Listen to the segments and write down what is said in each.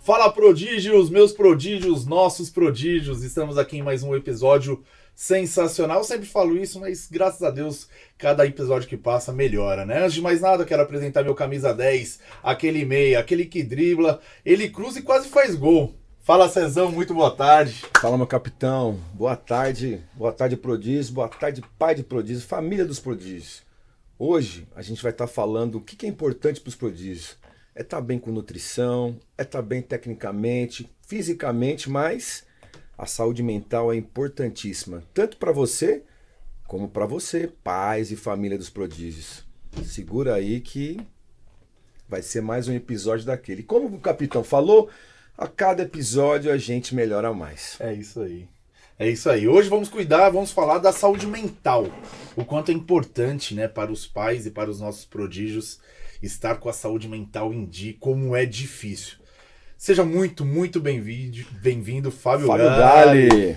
Fala prodígios, meus prodígios, nossos prodígios. Estamos aqui em mais um episódio sensacional. Eu sempre falo isso, mas graças a Deus, cada episódio que passa melhora, né? Antes de mais nada, eu quero apresentar meu camisa 10, aquele meia, aquele que dribla, ele cruza e quase faz gol. Fala, Cezão, muito boa tarde. Fala, meu capitão. Boa tarde, prodígio, boa tarde, pai de prodígio, família dos prodígios. Hoje a gente vai estar falando o que é importante para os prodígios. É estar bem com nutrição, é estar bem tecnicamente, fisicamente, mas a saúde mental é importantíssima, tanto para você como para você, pais e família dos prodígios. Segura aí que vai ser mais um episódio daquele. Como o capitão falou, a cada episódio a gente melhora mais. É isso aí. É isso aí. Hoje vamos falar da saúde mental. O quanto é importante, né, para os pais e para os nossos prodígios estar com a saúde mental em dia, como é difícil. Seja muito bem-vindo, Fábio Gali.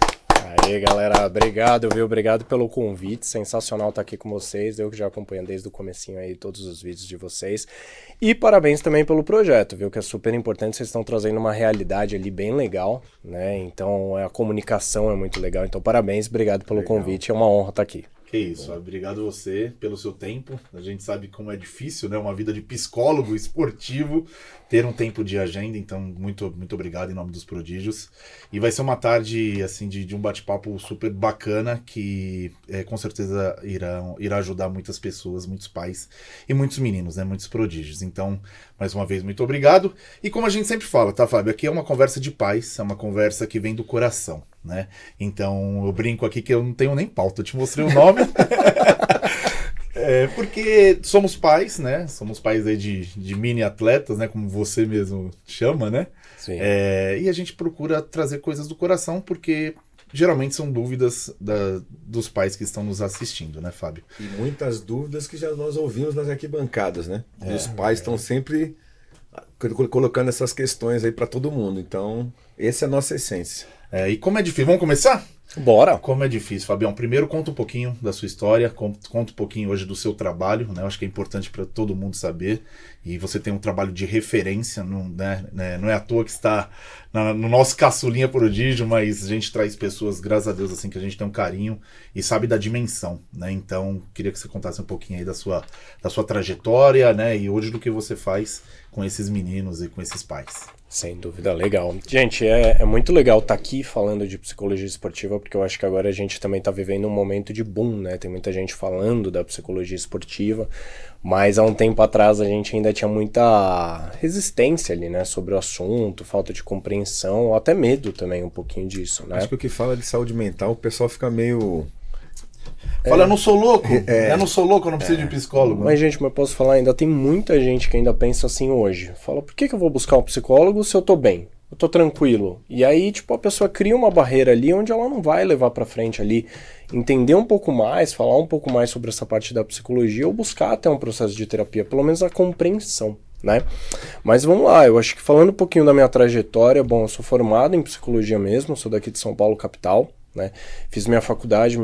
Aí, galera, obrigado, viu? Obrigado pelo convite, sensacional estar aqui com vocês, eu que já acompanho desde o comecinho aí todos os vídeos de vocês. E parabéns também pelo projeto, viu? Que é super importante, vocês estão trazendo uma realidade ali bem legal, né? Então, a comunicação é muito legal, então parabéns, obrigado pelo convite, é uma honra estar aqui. Que isso, obrigado você pelo seu tempo. A gente sabe como é difícil, né? Uma vida de psicólogo esportivo, ter um tempo de agenda, então muito obrigado em nome dos prodígios. E vai ser uma tarde assim de um bate-papo super bacana que com certeza irá ajudar muitas pessoas, muitos pais e muitos meninos, né? Muitos prodígios. Então, mais uma vez, muito obrigado. E como a gente sempre fala, tá, Fábio? Aqui é uma conversa de pais, é uma conversa que vem do coração, né? Então, eu brinco aqui que eu não tenho nem pauta, eu te mostrei o nome. Porque somos pais, né? Somos pais aí de mini atletas, né? Como você mesmo chama, né? Sim. E a gente procura trazer coisas do coração, porque geralmente são dúvidas dos pais que estão nos assistindo, né, Fábio? E muitas dúvidas que já nós ouvimos nas arquibancadas, né? E os pais estão sempre colocando essas questões aí para todo mundo. Então, essa é a nossa essência. E como é difícil, vamos começar? Bora! Como é difícil, Fabião. Primeiro, conta um pouquinho da sua história, conta um pouquinho hoje do seu trabalho, né? Eu acho que é importante para todo mundo saber. E você tem um trabalho de referência, não é à toa que está no nosso caçulinha prodígio, mas a gente traz pessoas, graças a Deus, assim, que a gente tem um carinho e sabe da dimensão, né? Então, queria que você contasse um pouquinho aí da sua trajetória, né? E hoje do que você faz com esses meninos e com esses pais. Sem dúvida, legal. Gente, é muito legal estar aqui falando de psicologia esportiva, porque eu acho que agora a gente também está vivendo um momento de boom, né? Tem muita gente falando da psicologia esportiva, mas há um tempo atrás a gente ainda tinha muita resistência ali, né? Sobre o assunto, falta de compreensão, ou até medo também um pouquinho disso, né? Acho que o que fala de saúde mental, o pessoal fica meio... Fala, eu não sou louco, eu não sou louco, eu não preciso de psicólogo. Mas, gente, mas eu posso falar, ainda tem muita gente que ainda pensa assim hoje. Fala, por que eu vou buscar um psicólogo se eu tô bem? Eu tô tranquilo. E aí, tipo, a pessoa cria uma barreira ali onde ela não vai levar pra frente ali, entender um pouco mais, falar um pouco mais sobre essa parte da psicologia ou buscar até um processo de terapia, pelo menos a compreensão, né? Mas vamos lá, eu acho que falando um pouquinho da minha trajetória, bom, eu sou formado em psicologia mesmo, sou daqui de São Paulo, capital, né? Fiz minha faculdade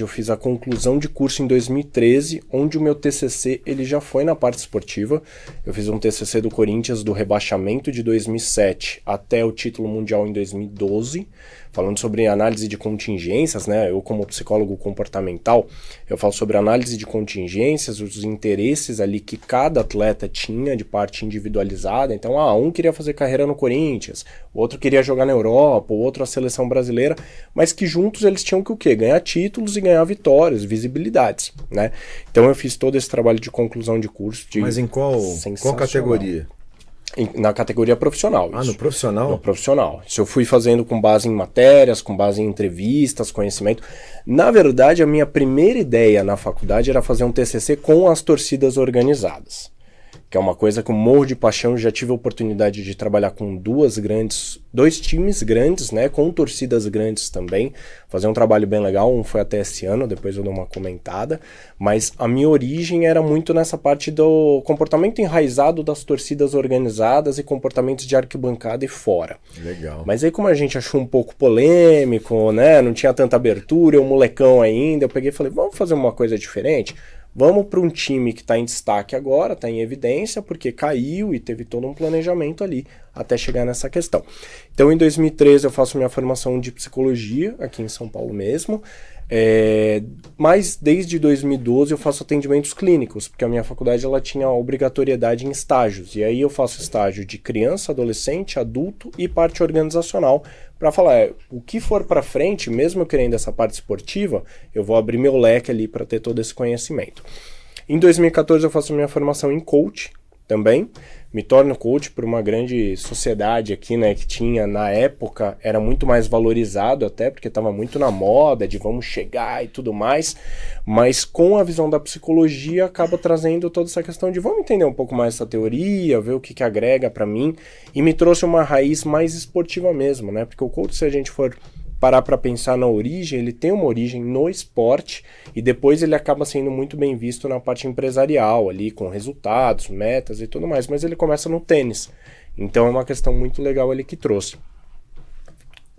eu fiz a conclusão de curso em 2013, onde o meu TCC ele já foi na parte esportiva. Eu fiz um TCC do Corinthians do rebaixamento de 2007 até o título mundial em 2012, falando sobre análise de contingências, né? Eu como psicólogo comportamental, eu falo sobre análise de contingências, os interesses ali que cada atleta tinha de parte individualizada. Então, um queria fazer carreira no Corinthians, o outro queria jogar na Europa, o outro a seleção brasileira, mas que juntos eles tinham que o quê? Ganhar títulos e ganhar vitórias, visibilidades, né? Então eu fiz todo esse trabalho de conclusão de curso. Mas em qual categoria? Na categoria profissional. No profissional? No profissional. Isso eu fui fazendo com base em matérias, com base em entrevistas, conhecimento. Na verdade, a minha primeira ideia na faculdade era fazer um TCC com as torcidas organizadas, que é uma coisa que eu morro de paixão. Já tive a oportunidade de trabalhar com dois times grandes, né, com torcidas grandes também, fazer um trabalho bem legal. Um foi até esse ano, depois eu dou uma comentada, mas a minha origem era muito nessa parte do comportamento enraizado das torcidas organizadas e comportamentos de arquibancada e fora. Legal. Mas aí, como a gente achou um pouco polêmico, né, não tinha tanta abertura, eu molecão ainda, eu peguei e falei, vamos fazer uma coisa diferente? Vamos para um time que está em destaque agora, está em evidência, porque caiu e teve todo um planejamento ali até chegar nessa questão. Então, em 2013, eu faço minha formação de psicologia, aqui em São Paulo mesmo, mas desde 2012 eu faço atendimentos clínicos, porque a minha faculdade ela tinha obrigatoriedade em estágios, e aí eu faço estágio de criança, adolescente, adulto e parte organizacional, para falar, o que for para frente, mesmo eu querendo essa parte esportiva, eu vou abrir meu leque ali para ter todo esse conhecimento. Em 2014 eu faço minha formação em coach também, me torno coach por uma grande sociedade aqui, né, que tinha na época, era muito mais valorizado até, porque estava muito na moda de vamos chegar e tudo mais, mas com a visão da psicologia acaba trazendo toda essa questão de vamos entender um pouco mais essa teoria, ver o que agrega para mim, e me trouxe uma raiz mais esportiva mesmo, né, porque o coach, se a gente for parar para pensar na origem, ele tem uma origem no esporte e depois ele acaba sendo muito bem visto na parte empresarial ali, com resultados, metas e tudo mais, mas ele começa no tênis, então é uma questão muito legal ele que trouxe.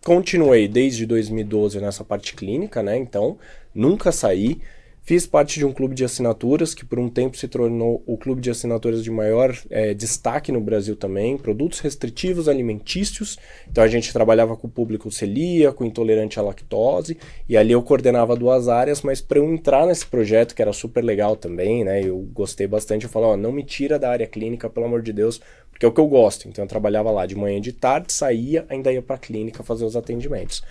Continuei desde 2012 nessa parte clínica, né, então nunca saí. Fiz parte de um clube de assinaturas, que por um tempo se tornou o clube de assinaturas de maior destaque no Brasil também, produtos restritivos alimentícios, então a gente trabalhava com o público celíaco, intolerante à lactose, e ali eu coordenava 2 áreas, mas para eu entrar nesse projeto, que era super legal também, né, eu gostei bastante, eu falei, não me tira da área clínica, pelo amor de Deus, porque é o que eu gosto, então eu trabalhava lá de manhã e de tarde, saía, ainda ia para a clínica fazer os atendimentos.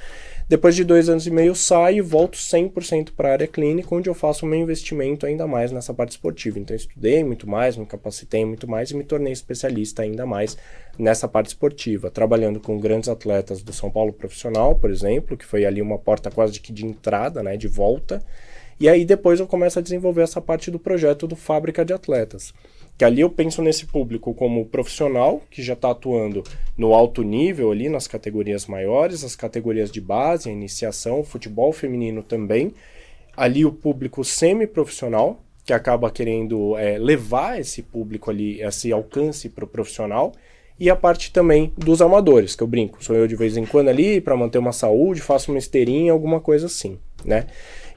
Depois de 2 anos e meio saio e volto 100% para a área clínica, onde eu faço o meu investimento ainda mais nessa parte esportiva. Então eu estudei muito mais, me capacitei muito mais e me tornei especialista ainda mais nessa parte esportiva, trabalhando com grandes atletas do São Paulo Profissional, por exemplo, que foi ali uma porta quase que de entrada, né, de volta. E aí depois eu começo a desenvolver essa parte do projeto do Fábrica de Atletas, que ali eu penso nesse público como profissional, que já está atuando no alto nível ali, nas categorias maiores, as categorias de base, a iniciação, futebol feminino também. Ali o público semi-profissional, que acaba querendo levar esse público ali, esse alcance para o profissional. E a parte também dos amadores, que eu brinco, sou eu de vez em quando ali, para manter uma saúde, faço uma esteirinha, alguma coisa assim, né?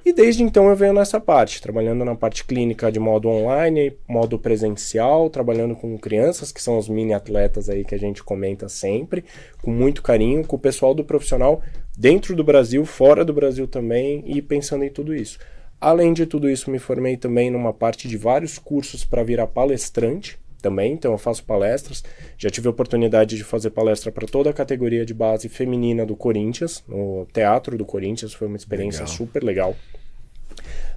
E desde então eu venho nessa parte, trabalhando na parte clínica de modo online, modo presencial, trabalhando com crianças, que são os mini atletas aí que a gente comenta sempre, com muito carinho, com o pessoal do profissional dentro do Brasil, fora do Brasil também, e pensando em tudo isso. Além de tudo isso, me formei também numa parte de vários cursos para virar palestrante também, então eu faço palestras, já tive a oportunidade de fazer palestra para toda a categoria de base feminina do Corinthians, no Teatro do Corinthians, foi uma experiência super legal.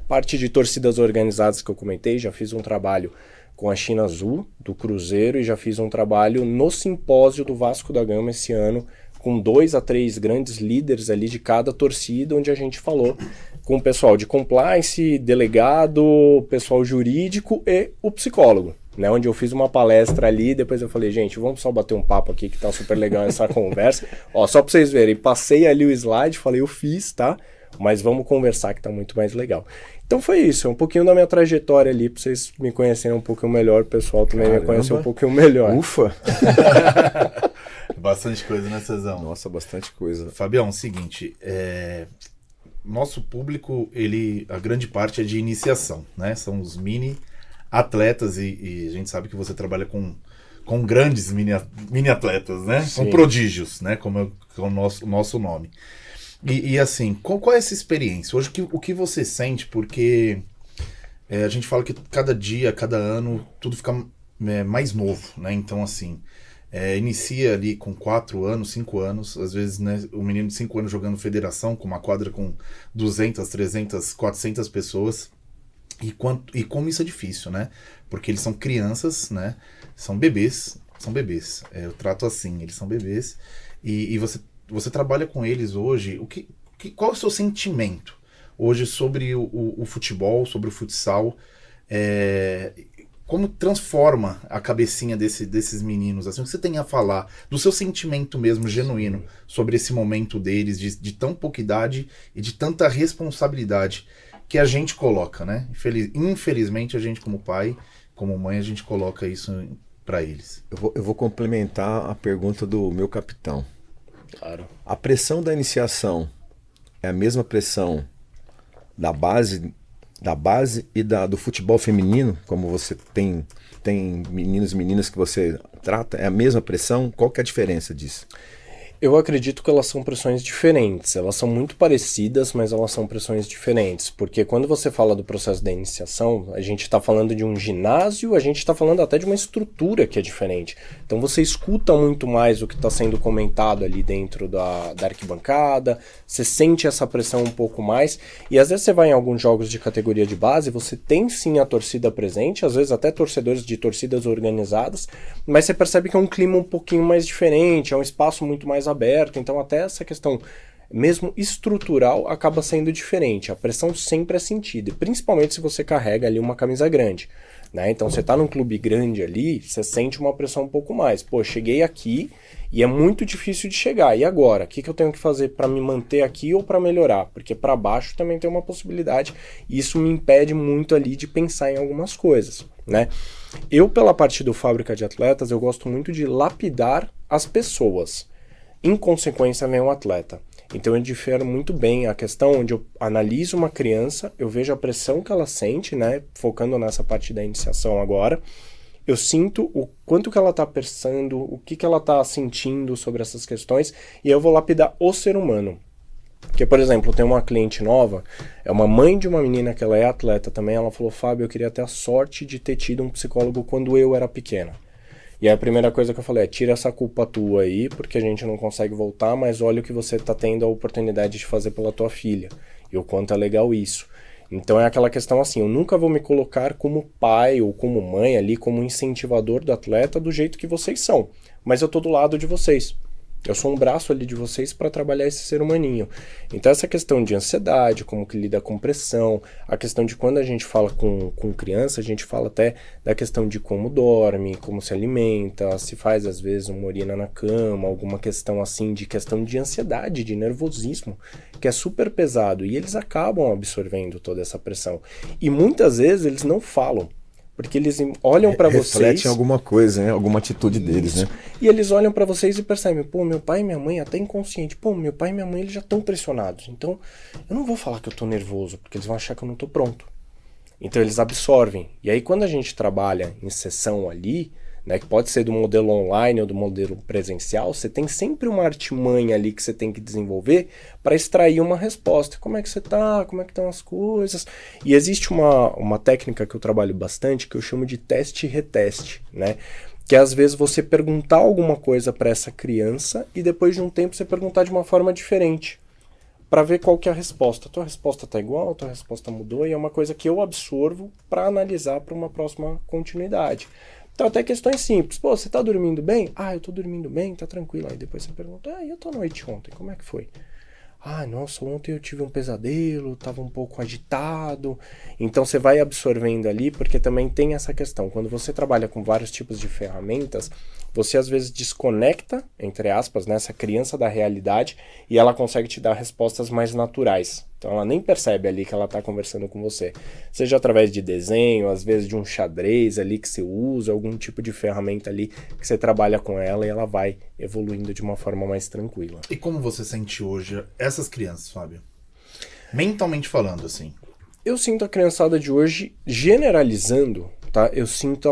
Parte de torcidas organizadas que eu comentei, já fiz um trabalho com a China Azul, do Cruzeiro, e já fiz um trabalho no simpósio do Vasco da Gama esse ano, com 2 a 3 grandes líderes ali de cada torcida, onde a gente falou com o pessoal de compliance, delegado, pessoal jurídico e o psicólogo, né, onde eu fiz uma palestra ali, depois eu falei, gente, vamos só bater um papo aqui que tá super legal essa conversa. Ó, só pra vocês verem, passei ali o slide, falei, eu fiz, tá? Mas vamos conversar que tá muito mais legal. Então foi isso, um pouquinho da minha trajetória ali, pra vocês me conhecerem um pouquinho melhor, o pessoal também me conhecer um pouquinho melhor. Ufa! Bastante coisa, né, Cezão? Nossa, bastante coisa. Fabião, seguinte, nosso público, a grande parte é de iniciação, né? São os mini atletas e a gente sabe que você trabalha com grandes mini atletas, né? Sim. Com prodígios, né? Como é o nosso nome. E assim, qual é essa experiência? Hoje, o que você sente? Porque a gente fala que cada dia, cada ano, tudo fica mais novo, né? Então, assim, inicia ali com 4 anos, 5 anos, às vezes, né, o menino de 5 anos jogando federação, com uma quadra com 200, 300, 400 pessoas. E como isso é difícil, né? Porque eles são crianças, né? São bebês. Eu trato assim, eles são bebês. E você trabalha com eles hoje. Qual é o seu sentimento hoje sobre o futebol, sobre o futsal? Como transforma a cabecinha desses meninos? Assim, o que você tem a falar do seu sentimento mesmo, genuíno, sobre esse momento deles, de tão pouca idade e de tanta responsabilidade que a gente coloca, né? Infelizmente, a gente como pai, como mãe, a gente coloca isso para eles. Eu vou complementar a pergunta do meu capitão. Claro. A pressão da iniciação é a mesma pressão da base da base e do futebol feminino, como você tem meninos e meninas que você trata, é a mesma pressão? Qual que é a diferença disso? Eu acredito que elas são pressões diferentes. Elas são muito parecidas, mas elas são pressões diferentes. Porque quando você fala do processo da iniciação, a gente está falando de um ginásio, a gente está falando até de uma estrutura que é diferente. Então você escuta muito mais o que está sendo comentado ali dentro da arquibancada, você sente essa pressão um pouco mais. E às vezes você vai em alguns jogos de categoria de base, você tem sim a torcida presente, às vezes até torcedores de torcidas organizadas, mas você percebe que é um clima um pouquinho mais diferente, é um espaço muito mais aberto, então até essa questão mesmo estrutural acaba sendo diferente, a pressão sempre é sentida, principalmente se você carrega ali uma camisa grande, né? Então você tá num clube grande ali, você sente uma pressão um pouco mais, pô, cheguei aqui e é muito difícil de chegar, e agora? O que eu tenho que fazer para me manter aqui ou para melhorar? Porque para baixo também tem uma possibilidade, e isso me impede muito ali de pensar em algumas coisas, né? Eu, pela parte do Fábrica de Atletas, eu gosto muito de lapidar as pessoas. Em consequência, vem o atleta. Então eu difero muito bem a questão onde eu analiso uma criança, eu vejo a pressão que ela sente, né? Focando nessa parte da iniciação agora. Eu sinto o quanto que ela está pensando, o que ela está sentindo sobre essas questões, e eu vou lapidar o ser humano. Porque, por exemplo, tem uma cliente nova, é uma mãe de uma menina que ela é atleta também, ela falou, Fábio, eu queria ter a sorte de ter tido um psicólogo quando eu era pequena. E aí a primeira coisa que eu falei é, tira essa culpa tua aí, porque a gente não consegue voltar, mas olha o que você está tendo a oportunidade de fazer pela tua filha. E o quanto é legal isso. Então é aquela questão assim, eu nunca vou me colocar como pai ou como mãe ali, como incentivador do atleta do jeito que vocês são. Mas eu tô do lado de vocês. Eu sou um braço ali de vocês para trabalhar esse ser humaninho. Então essa questão de ansiedade, como que lida com pressão, a questão de quando a gente fala com criança, a gente fala até da questão de como dorme, como se alimenta, se faz às vezes uma urina na cama, alguma questão assim de questão de ansiedade, de nervosismo, que é super pesado. E eles acabam absorvendo toda essa pressão. E muitas vezes eles não falam. Porque eles olham para vocês... Refletem alguma coisa, né? Alguma atitude deles, né? E eles olham para vocês e percebem, pô, meu pai e minha mãe, até inconsciente, pô, meu pai e minha mãe eles já estão pressionados. Então, eu não vou falar que eu tô nervoso, porque eles vão achar que eu não tô pronto. Então, eles absorvem. E aí, quando a gente trabalha em sessão ali, né, que pode ser do modelo online ou do modelo presencial, você tem sempre uma artimanha ali que você tem que desenvolver para extrair uma resposta. Como é que você tá? Como é que estão as coisas? E existe uma técnica que eu trabalho bastante que eu chamo de teste e reteste, né? Que é, às vezes você perguntar alguma coisa para essa criança e depois de um tempo você perguntar de uma forma diferente para ver qual que é a resposta. Tua resposta tá igual, tua resposta mudou, e é uma coisa que eu absorvo para analisar para uma próxima continuidade. Então, até questões simples. Pô, você tá dormindo bem? Ah, eu tô dormindo bem, tá tranquilo. Aí depois você pergunta, e a tua noite ontem, como é que foi? Ah, nossa, ontem eu tive um pesadelo, tava um pouco agitado. Então você vai absorvendo ali, porque também tem essa questão. Quando você trabalha com vários tipos de ferramentas, você às vezes desconecta, entre aspas, nessa criança da realidade, e ela consegue te dar respostas mais naturais. Então ela nem percebe ali que ela está conversando com você. Seja através de desenho, às vezes de um xadrez ali que você usa, algum tipo de ferramenta ali que você trabalha com ela e ela vai evoluindo de uma forma mais tranquila. E como você sente hoje essas crianças, Fábio? Mentalmente falando, assim. Eu sinto a criançada de hoje, generalizando, tá? Eu sinto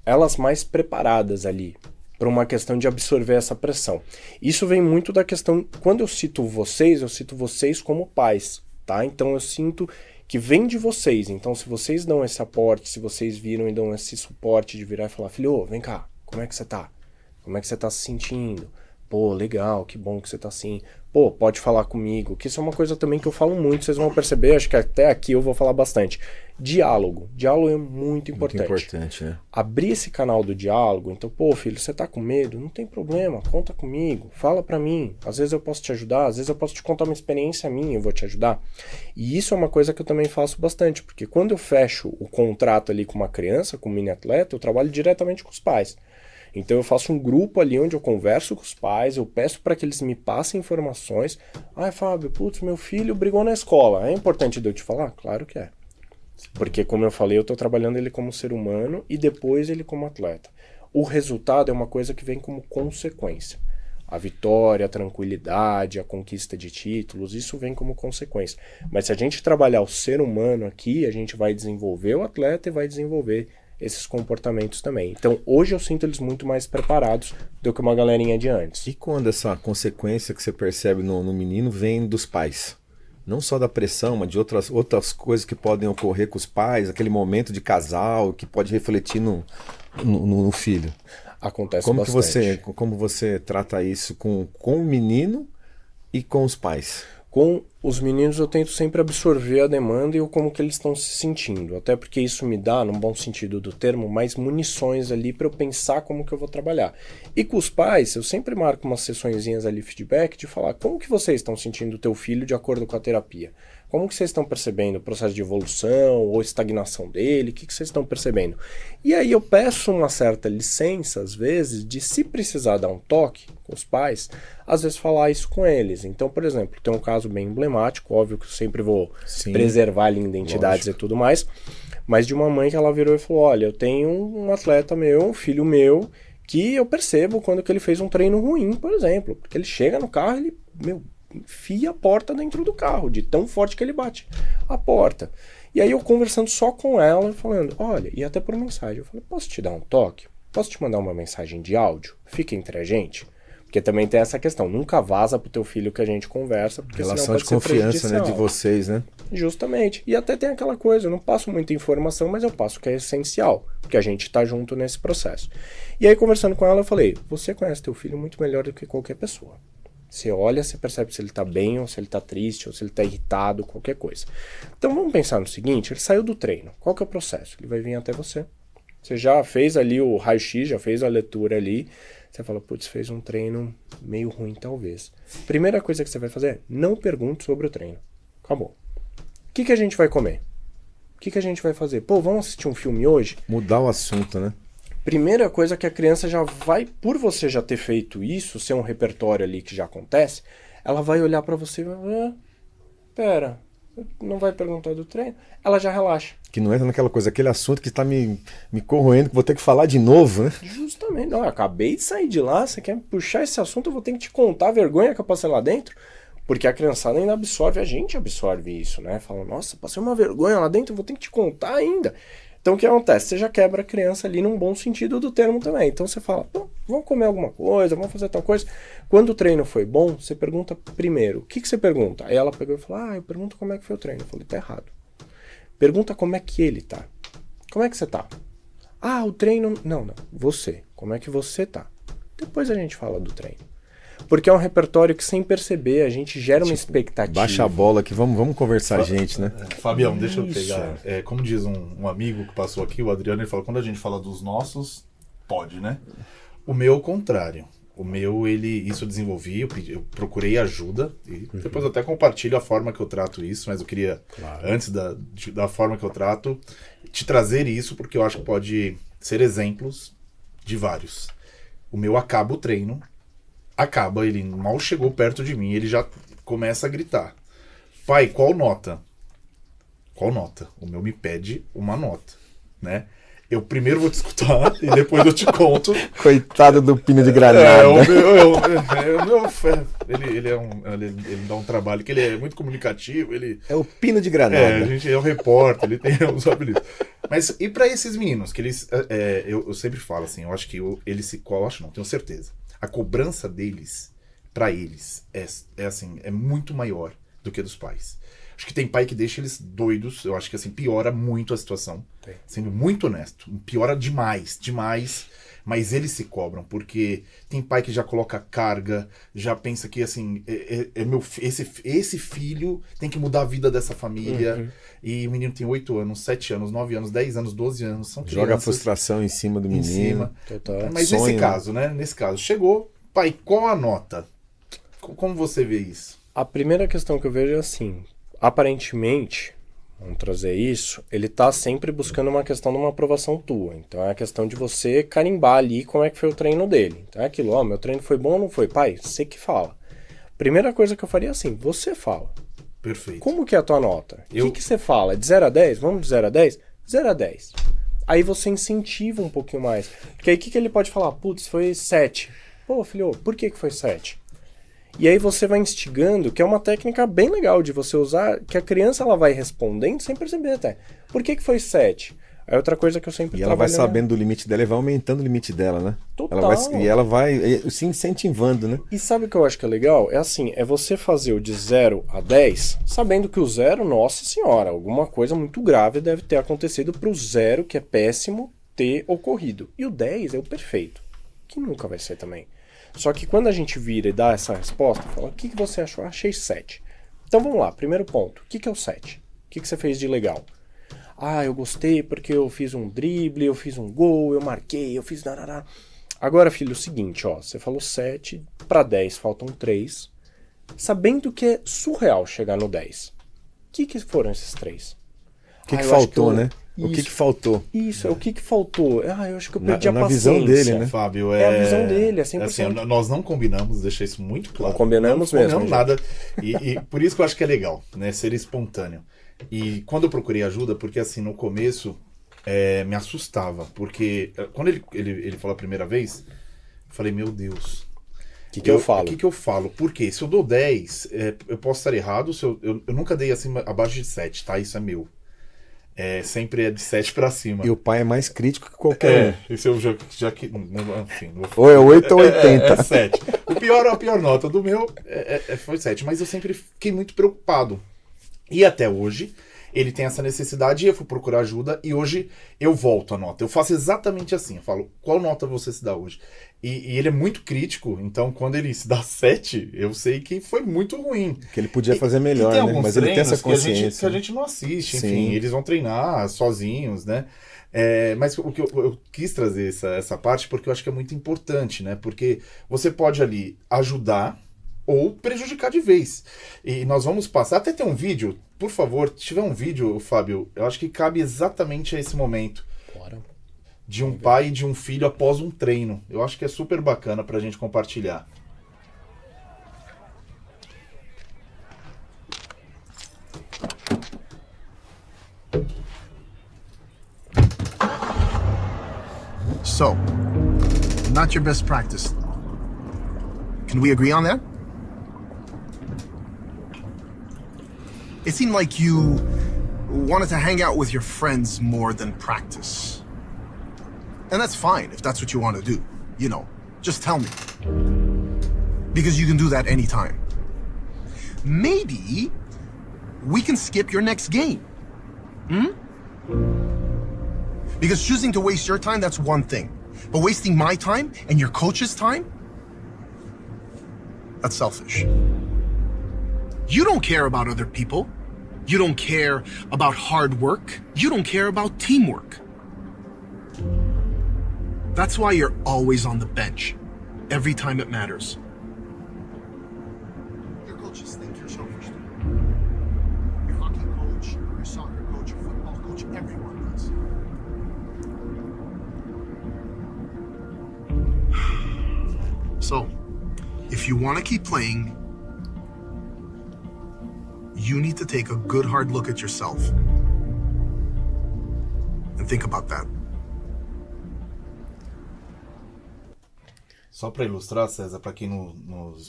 elas mais preparadas ali para uma questão de absorver essa pressão. Isso vem muito da questão, quando eu cito vocês como pais, tá? Então eu sinto que vem de vocês. Então se vocês dão esse aporte, se vocês viram e dão esse suporte de virar e falar, filho, vem cá, como é que você tá? Como é que você tá se sentindo? Pô, legal, que bom que você tá assim. Pô, pode falar comigo. Que isso é uma coisa também que eu falo muito, vocês vão perceber, acho que até aqui eu vou falar bastante. Diálogo. Diálogo é muito importante. Muito importante, né? Abrir esse canal do diálogo, então, pô, filho, você tá com medo? Não tem problema, conta comigo, fala pra mim. Às vezes eu posso te ajudar, às vezes eu posso te contar uma experiência minha e eu vou te ajudar. E isso é uma coisa que eu também faço bastante, porque quando eu fecho o contrato ali com uma criança, com um mini atleta, eu trabalho diretamente com os pais. Então eu faço um grupo ali onde eu converso com os pais, eu peço para que eles me passem informações. Ai, Fábio, putz, meu filho brigou na escola. É importante de eu te falar? Claro que é. Porque, como eu falei, eu estou trabalhando ele como ser humano e depois ele como atleta. O resultado é uma coisa que vem como consequência. A vitória, a tranquilidade, a conquista de títulos, isso vem como consequência. Mas se a gente trabalhar o ser humano aqui, a gente vai desenvolver o atleta e vai desenvolver esses comportamentos também. Então, hoje eu sinto eles muito mais preparados do que uma galerinha de antes. E quando essa consequência que você percebe no menino vem dos pais? Não só da pressão, mas de outras coisas que podem ocorrer com os pais, aquele momento de casal que pode refletir no filho. Acontece bastante. Como você trata isso com o menino e com os pais? Com os meninos eu tento sempre absorver a demanda e como que eles estão se sentindo. Até porque isso me dá, num bom sentido do termo, mais munições ali para eu pensar como que eu vou trabalhar. E com os pais, eu sempre marco umas sessõezinhas ali, feedback, de falar como que vocês estão sentindo o teu filho de acordo com a terapia. Como que vocês estão percebendo o processo de evolução ou estagnação dele? O que vocês estão percebendo? E aí eu peço uma certa licença, às vezes, de se precisar dar um toque com os pais, às vezes falar isso com eles. Então, por exemplo, tem um caso bem emblemático, óbvio que eu sempre vou preservar ali identidades e tudo mais, mas de uma mãe que ela virou e falou, olha, eu tenho um atleta meu, um filho meu, que eu percebo quando que ele fez um treino ruim, por exemplo, porque ele chega no carro e ele, enfia a porta dentro do carro, de tão forte que ele bate a porta. E aí eu conversando só com ela, falando, olha, e até por mensagem, eu falei, posso te dar um toque? Posso te mandar uma mensagem de áudio? Fica entre a gente? Porque também tem essa questão, nunca vaza pro teu filho que a gente conversa, porque relação de confiança, né, de vocês, né? Justamente. E até tem aquela coisa, eu não passo muita informação, mas eu passo o que é essencial, porque a gente tá junto nesse processo. E aí conversando com ela, eu falei, você conhece teu filho muito melhor do que qualquer pessoa. Você olha, você percebe se ele tá bem, ou se ele tá triste, ou se ele tá irritado, qualquer coisa. Então vamos pensar no seguinte, ele saiu do treino. Qual que é o processo? Ele vai vir até você. Você já fez ali o raio-x, já fez a leitura ali. Você fala, putz, fez um treino meio ruim talvez. Primeira coisa que você vai fazer é, não pergunte sobre o treino. Acabou. O que a gente vai comer? O que a gente vai fazer? Pô, vamos assistir um filme hoje? Mudar o assunto, né? Primeira coisa que a criança já vai, por você já ter feito isso, ser um repertório ali que já acontece, ela vai olhar pra você e vai, pera, não vai perguntar do treino? Ela já relaxa. Que não entra naquela coisa, aquele assunto que tá me corroendo, que vou ter que falar de novo, né? Justamente. Não, eu acabei de sair de lá, você quer puxar esse assunto, eu vou ter que te contar a vergonha que eu passei lá dentro. Porque a criançada ainda absorve, a gente absorve isso, né? Fala, nossa, passei uma vergonha lá dentro, eu vou ter que te contar ainda. Então o que acontece? Você já quebra a criança ali num bom sentido do termo também. Então você fala, vamos comer alguma coisa, vamos fazer tal coisa. Quando o treino foi bom, você pergunta primeiro. O que você pergunta? Aí ela pegou e falou, eu pergunto como é que foi o treino. Eu falei, tá errado. Pergunta como é que ele tá. Como é que você tá? O treino... Não. Você. Como é que você tá? Depois a gente fala do treino. Porque é um repertório que, sem perceber, a gente gera uma expectativa. Baixa a bola aqui, vamos conversar, gente, né? Fabião, deixa eu pegar. Como diz um amigo que passou aqui, o Adriano, ele fala, quando a gente fala dos nossos, pode, né? O meu, ao contrário. O meu, isso eu desenvolvi, eu procurei ajuda, e depois eu até compartilho a forma que eu trato isso, mas eu queria, antes da forma que eu trato, te trazer isso, porque eu acho que pode ser exemplos de vários. O meu acaba o treino, ele mal chegou perto de mim, ele já começa a gritar. Pai, qual nota? Qual nota? O meu me pede uma nota, né? Eu primeiro vou te escutar e depois eu te conto. Coitado do pino de granada. Ele dá um trabalho, que ele é muito comunicativo. É o pino de granada. A gente é um repórter, ele tem uns habilidades. Mas e para esses meninos, que eles, eu sempre falo assim, eu acho que tenho certeza. A cobrança deles, para eles, é muito maior do que a dos pais. Acho que tem pai que deixa eles doidos, eu acho que assim, piora muito a situação. Sendo muito honesto, piora demais, mas eles se cobram, porque tem pai que já coloca carga, já pensa que assim, esse filho tem que mudar a vida dessa família, e o menino tem 8 anos, 7 anos, 9 anos, 10 anos, 12 anos, são crianças. Joga a frustração em cima do menino. Mas sonho, nesse caso, chegou, pai, qual a nota? Como você vê isso? A primeira questão que eu vejo é assim, aparentemente, vamos trazer isso, ele tá sempre buscando uma questão de uma aprovação tua. Então é a questão de você carimbar ali como é que foi o treino dele. Então é aquilo, meu treino foi bom ou não foi? Pai, você que fala. Primeira coisa que eu faria é assim, você fala. Perfeito. Como que é a tua nota? O que você fala? De 0 a 10? Vamos de 0 a 10? 0 a 10. Aí você incentiva um pouquinho mais. Porque aí o que ele pode falar? Putz, foi 7. Pô, filho, por que foi 7? E aí você vai instigando, que é uma técnica bem legal de você usar, que a criança ela vai respondendo sem perceber até. Por que foi 7? Aí outra coisa que eu sempre E ela vai trabalho, sabendo do limite dela e vai aumentando o limite dela, né? Total. Ela vai se incentivando, né? E sabe o que eu acho que é legal? É assim, é você fazer o de 0 a 10, sabendo que o 0, nossa senhora, alguma coisa muito grave deve ter acontecido para o 0, que é péssimo, ter ocorrido. E o 10 é o perfeito, que nunca vai ser também. Só que quando a gente vira e dá essa resposta, fala, o que você achou? Achei 7. Então vamos lá, primeiro ponto. O que é o 7? O que você fez de legal? Ah, eu gostei porque eu fiz um drible, eu fiz um gol, eu marquei, eu fiz... Agora, filho, é o seguinte, ó, você falou 7 para 10, faltam 3. Sabendo que é surreal chegar no 10. O que foram esses 3? O que faltou, né? O que faltou? Isso, o que faltou? Ah, eu acho que eu perdi a paciência. Na visão dele, né? Fábio, É a visão dele, é 100%. Assim, nós não combinamos, deixa isso muito claro. Não combinamos mesmo. Não nada. E por isso que eu acho que é legal, né? Ser espontâneo. E quando eu procurei ajuda, porque assim, no começo me assustava. Porque quando ele falou a primeira vez, eu falei, meu Deus. O que eu falo? O que eu falo? Porque se eu dou 10, eu posso estar errado. Se eu nunca dei assim abaixo de 7, tá? Isso é meu. Sempre é de 7 pra cima. E o pai é mais crítico que qualquer um. Isso eu já que. Enfim, não vou... Ou é 8 ou 80. É 7. A pior nota do meu foi 7. Mas eu sempre fiquei muito preocupado. E até hoje, ele tem essa necessidade e eu fui procurar ajuda. E hoje eu volto a nota. Eu faço exatamente assim. Eu falo, qual nota você se dá hoje? E ele é muito crítico. Então, quando ele se dá 7, eu sei que foi muito ruim. Que ele podia fazer melhor, né? Mas ele tem essa consciência. Que a gente não assiste. Enfim, Sim. eles vão treinar sozinhos, né? Mas o que eu quis trazer essa parte porque eu acho que é muito importante, né? Porque você pode ali ajudar ou prejudicar de vez. E nós vamos passar, até ter um vídeo, por favor, se tiver um vídeo, Fábio, eu acho que cabe exatamente a esse momento. Bora. De um pai e de um filho após um treino. Eu acho que é super bacana pra gente compartilhar. So, not your best practice. Can we agree on that? It seemed like you wanted to hang out with your friends more than practice. And that's fine if that's what you want to do. You know, just tell me. Because you can do that anytime. Maybe we can skip your next game. Because choosing to waste your time, that's one thing. But wasting my time and your coach's time? That's selfish. You don't care about other people. You don't care about hard work. You don't care about teamwork. That's why you're always on the bench, every time it matters. Your coaches think you're selfish. Your hockey coach, your soccer coach, your football coach, everyone does. So, if you want to keep playing, you need to take a good hard look at yourself. And think about that. Só para ilustrar, César, para quem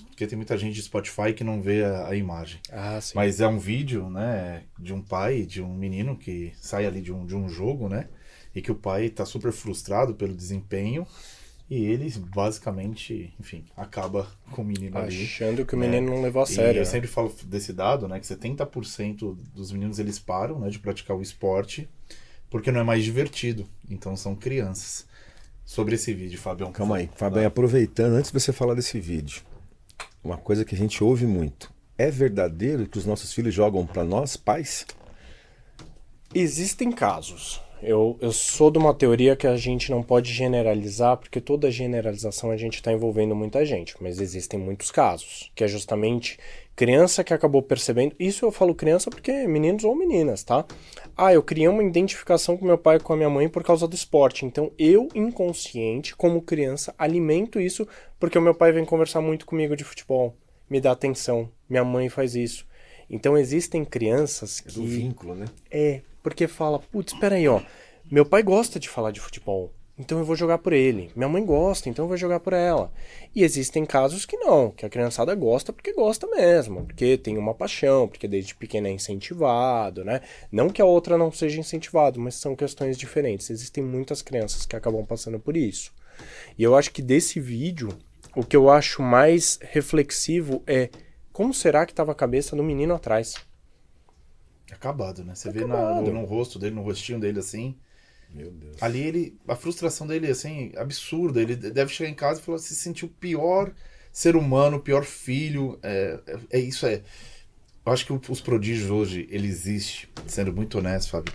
porque tem muita gente de Spotify que não vê a imagem. Ah, sim. Mas é um vídeo, né, de um pai, de um menino que sai ali de um jogo, né, e que o pai tá super frustrado pelo desempenho e ele basicamente, enfim, acaba com o menino ali. Achando que o menino não levou a sério. E eu né? sempre falo desse dado, né, que 70% dos meninos eles param, né, de praticar o esporte porque não é mais divertido. Então são crianças. Sobre esse vídeo, Fabião. Calma aí, Fabião, aproveitando, antes de você falar desse vídeo, uma coisa que a gente ouve muito. É verdadeiro que os nossos filhos jogam para nós, pais? Existem casos. Eu sou de uma teoria que a gente não pode generalizar, porque toda generalização a gente está envolvendo muita gente, mas existem muitos casos, que é justamente criança que acabou percebendo, isso eu falo criança porque meninos ou meninas, tá? Ah, eu criei uma identificação com meu pai e com a minha mãe por causa do esporte, então eu, inconsciente, como criança, alimento isso porque o meu pai vem conversar muito comigo de futebol, me dá atenção, minha mãe faz isso. Então existem crianças que... É do vínculo, né? porque fala, putz, espera aí, ó, meu pai gosta de falar de futebol, então eu vou jogar por ele. Minha mãe gosta, então eu vou jogar por ela. E existem casos que não, que a criançada gosta porque gosta mesmo, porque tem uma paixão, porque desde pequeno é incentivado, né? Não que a outra não seja incentivado, mas são questões diferentes. Existem muitas crianças que acabam passando por isso. E eu acho que desse vídeo, o que eu acho mais reflexivo é como será que estava a cabeça do menino atrás? Acabado, né? Você Acabado. vê no rosto dele, no rostinho dele, assim. Meu Deus. Ali a frustração dele, assim, absurda. Ele deve chegar em casa e falar, se sentir o pior ser humano, o pior filho. Isso. Eu acho que os prodígios hoje, ele existe, sendo muito honesto, Fábio,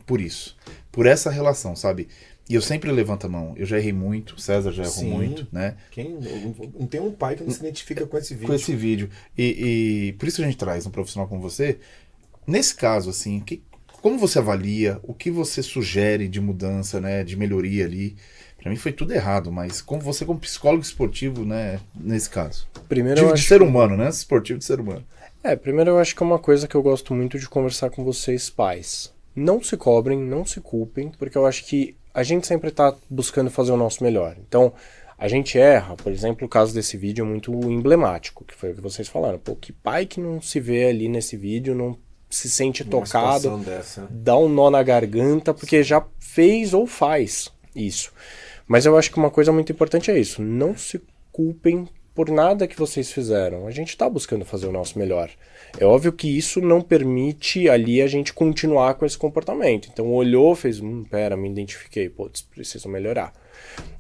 por isso. Por essa relação, sabe? E eu sempre levanto a mão. Eu já errei muito, o César já errou Sim. muito, né? Não tem um pai que não se identifica com esse vídeo. Com esse vídeo. E por isso que a gente traz um profissional como você. Nesse caso, assim, como você avalia, o que você sugere de mudança, né, de melhoria ali? Pra mim foi tudo errado, mas como você, como psicólogo esportivo, né, nesse caso? Primeiro, eu De acho ser humano, né? Esportivo de ser humano. Primeiro eu acho que é uma coisa que eu gosto muito de conversar com vocês, pais. Não se cobrem, não se culpem, porque eu acho que a gente sempre tá buscando fazer o nosso melhor. Então, a gente erra, por exemplo, o caso desse vídeo é muito emblemático, que foi o que vocês falaram. Pô, que pai que não se vê ali nesse vídeo, não se sente tocado, dessa. dá um nó na garganta, porque já fez ou faz isso. Mas eu acho que uma coisa muito importante é isso, não se culpem por nada que vocês fizeram. A gente está buscando fazer o nosso melhor. É óbvio que isso não permite ali a gente continuar com esse comportamento. Então olhou, fez, pera, me identifiquei, putz, preciso melhorar.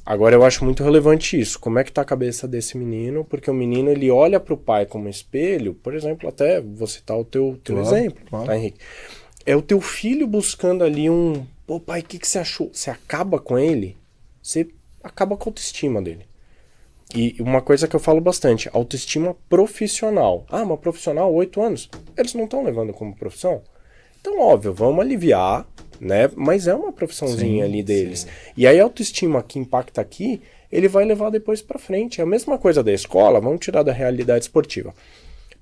Agora eu acho muito relevante isso, como é que tá a cabeça desse menino, porque o menino ele olha pro pai como espelho, por exemplo, até vou citar o teu Claro, exemplo, claro. tá, Henrique? É o teu filho buscando ali pô pai, o que você achou? Você acaba com ele, você acaba com a autoestima dele. E uma coisa que eu falo bastante, autoestima profissional. Ah, mas profissional, 8 anos, eles não estão levando como profissão? Então, óbvio, vamos aliviar, né? Mas é uma profissãozinha ali deles. Sim. E aí a autoestima que impacta aqui, ele vai levar depois pra frente. É a mesma coisa da escola, vamos tirar da realidade esportiva.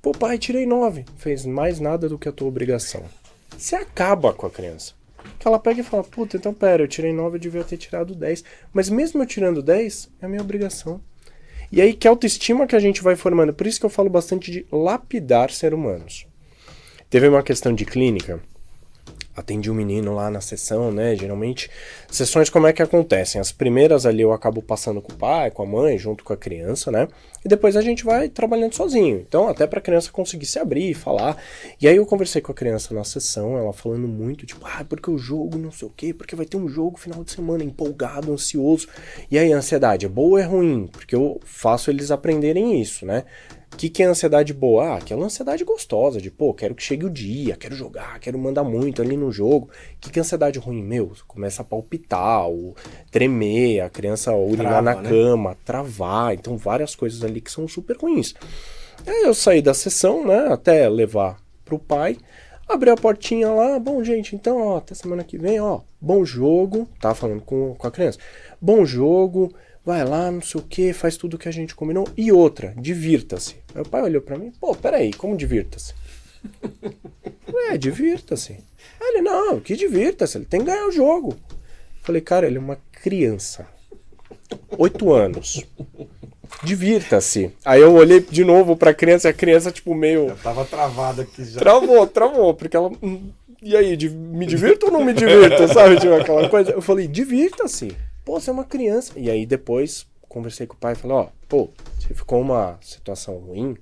Pô, pai, tirei 9. Fez mais nada do que a tua obrigação. Você acaba com a criança. Que ela pega e fala, puta, então pera, eu tirei 9, eu devia ter tirado 10. Mas mesmo eu tirando 10, é a minha obrigação. E aí que autoestima que a gente vai formando. Por isso que eu falo bastante de lapidar seres humanos. Teve uma questão de clínica, atendi um menino lá na sessão, né, geralmente, sessões como é que acontecem? As primeiras ali eu acabo passando com o pai, com a mãe, junto com a criança, né, e depois a gente vai trabalhando sozinho, então até pra criança conseguir se abrir e falar, e aí eu conversei com a criança na sessão, ela falando muito, tipo, porque o jogo não sei o quê, porque vai ter um jogo final de semana, empolgado, ansioso, e aí a ansiedade é boa ou é ruim? Porque eu faço eles aprenderem isso, né. O que é ansiedade boa? Aquela ansiedade gostosa, de pô, quero que chegue o dia, quero jogar, quero mandar muito ali no jogo. O que é ansiedade ruim? Meu, começa a palpitar, tremer, a criança urinar na cama, travar, então várias coisas ali que são super ruins. Aí eu saí da sessão, né, até levar pro pai, abri a portinha lá, bom gente, então ó, até semana que vem, ó, bom jogo, tava falando com a criança, bom jogo, vai lá, não sei o que, faz tudo o que a gente combinou. E outra, divirta-se. Aí o pai olhou pra mim, pô, peraí, como divirta-se? Divirta-se. Aí ele, não, que divirta-se, ele tem que ganhar o jogo. Falei, cara, ele é uma criança. 8 anos. Divirta-se. Aí eu olhei de novo pra criança e a criança, tipo, meio... Já tava travada aqui já. Travou, porque ela... E aí, me divirto ou não me divirto, sabe? Tipo, aquela coisa. Eu falei, divirta-se. Pô, você é uma criança. E aí depois conversei com o pai e falei, pô, se ficou uma situação ruim,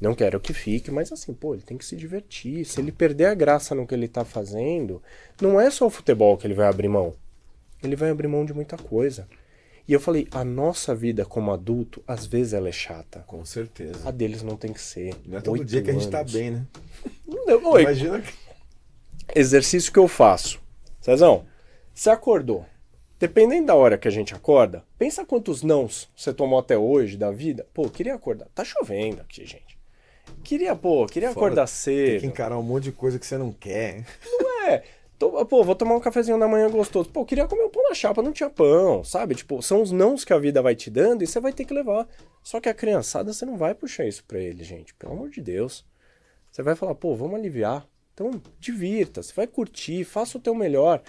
não quero que fique, mas assim, pô, ele tem que se divertir. Se ele perder a graça no que ele tá fazendo, não é só o futebol que ele vai abrir mão. Ele vai abrir mão de muita coisa. E eu falei, a nossa vida como adulto, às vezes ela é chata. Com certeza. A deles não tem que ser. Não é todo dia que a gente tá bem, né? Oi, Imagina que... Exercício que eu faço. Cezão, você acordou. Dependendo da hora que a gente acorda, pensa quantos nãos você tomou até hoje da vida. Pô, queria acordar. Tá chovendo aqui, gente. Queria acordar cedo. Tem que encarar um monte de coisa que você não quer. Não é. Pô, vou tomar um cafezinho da manhã gostoso. Pô, queria comer um pão na chapa, não tinha pão, sabe? Tipo, são os nãos que a vida vai te dando e você vai ter que levar. Só que a criançada, você não vai puxar isso pra ele, gente. Pelo amor de Deus. Você vai falar, pô, vamos aliviar. Então, divirta-se, vai curtir, faça o teu melhor.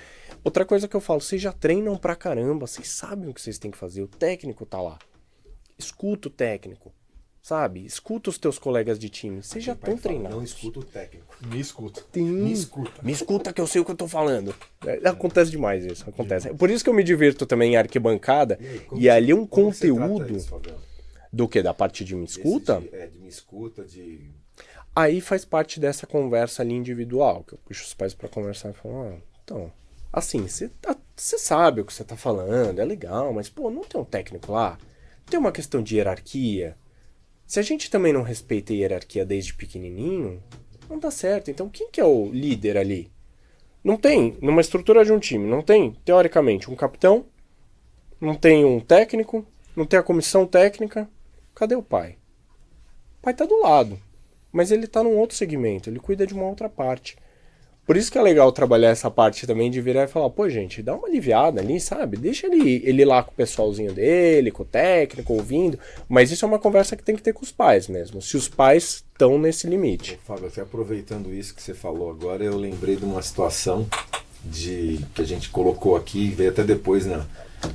Outra coisa que eu falo, vocês já treinam pra caramba, vocês sabem o que vocês têm que fazer, o técnico tá lá. Escuta o técnico, sabe? Escuta os teus colegas de time, vocês já estão treinados. Não escuta o técnico. Me escuta. Me escuta. Me escuta que eu sei o que eu tô falando. Acontece demais isso, acontece. Por isso que eu me divirto também em arquibancada, e ali um conteúdo do que? Da parte de me escuta? De me escuta, de... Aí faz parte dessa conversa ali individual, que eu puxo os pais pra conversar e falo, então, assim, você sabe o que você tá falando, é legal, mas, pô, não tem um técnico lá? Tem uma questão de hierarquia. Se a gente também não respeita a hierarquia desde pequenininho, não dá certo. Então, quem que é o líder ali? Não tem, numa estrutura de um time, não tem, teoricamente, um capitão, não tem um técnico, não tem a comissão técnica. Cadê o pai? O pai tá do lado. Mas ele tá num outro segmento, ele cuida de uma outra parte. Por isso que é legal trabalhar essa parte também de virar e falar, pô, gente, dá uma aliviada ali, sabe? Deixa ele lá com o pessoalzinho dele, com o técnico, ouvindo. Mas isso é uma conversa que tem que ter com os pais mesmo, se os pais estão nesse limite. Ô, Fábio, até aproveitando isso que você falou agora, eu lembrei de uma situação que a gente colocou aqui, veio até depois, né?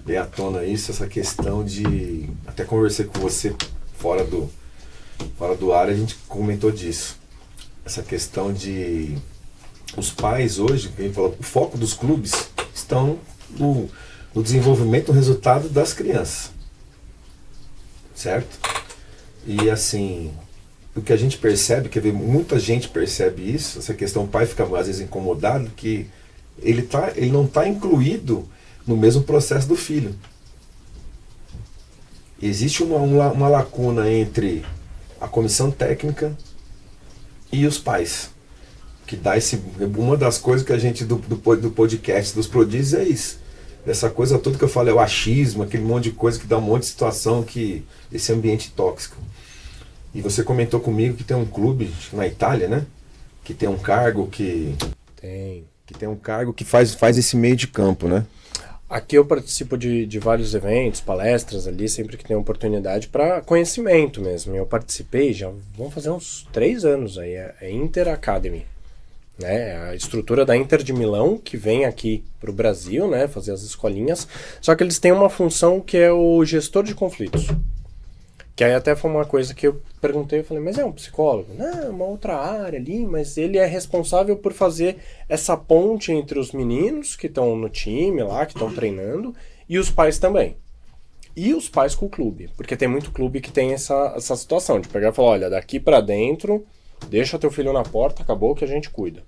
Veio à tona isso, essa questão de... Até conversei com você fora do ar, a gente comentou disso. Essa questão de... Os pais hoje, a gente fala, o foco dos clubes estão no desenvolvimento, no resultado das crianças. Certo? E assim, o que a gente percebe, quer ver, muita gente percebe isso, essa questão, o pai fica às vezes incomodado, que ele não está incluído no mesmo processo do filho. Existe uma lacuna entre a comissão técnica e os pais. Que dá uma das coisas que a gente do podcast dos prodígios é isso. Essa coisa toda que eu falo é o achismo, aquele monte de coisa que dá um monte de situação, esse ambiente tóxico. E você comentou comigo que tem um clube na Itália, né? Que tem um cargo que tem um cargo que faz esse meio de campo, né? Aqui eu participo de vários eventos, palestras ali, sempre que tem oportunidade, para conhecimento mesmo. Eu participei, já vão fazer uns 3 anos aí, é Inter Academy. Né, a estrutura da Inter de Milão, que vem aqui para o Brasil, né, fazer as escolinhas, só que eles têm uma função que é o gestor de conflitos. Que aí até foi uma coisa que eu perguntei, eu falei, mas é um psicólogo? Não, é uma outra área ali, mas ele é responsável por fazer essa ponte entre os meninos que estão no time lá, que estão treinando, e os pais também. E os pais com o clube, porque tem muito clube que tem essa situação de pegar e falar, olha, daqui para dentro... Deixa teu filho na porta, acabou que a gente cuida.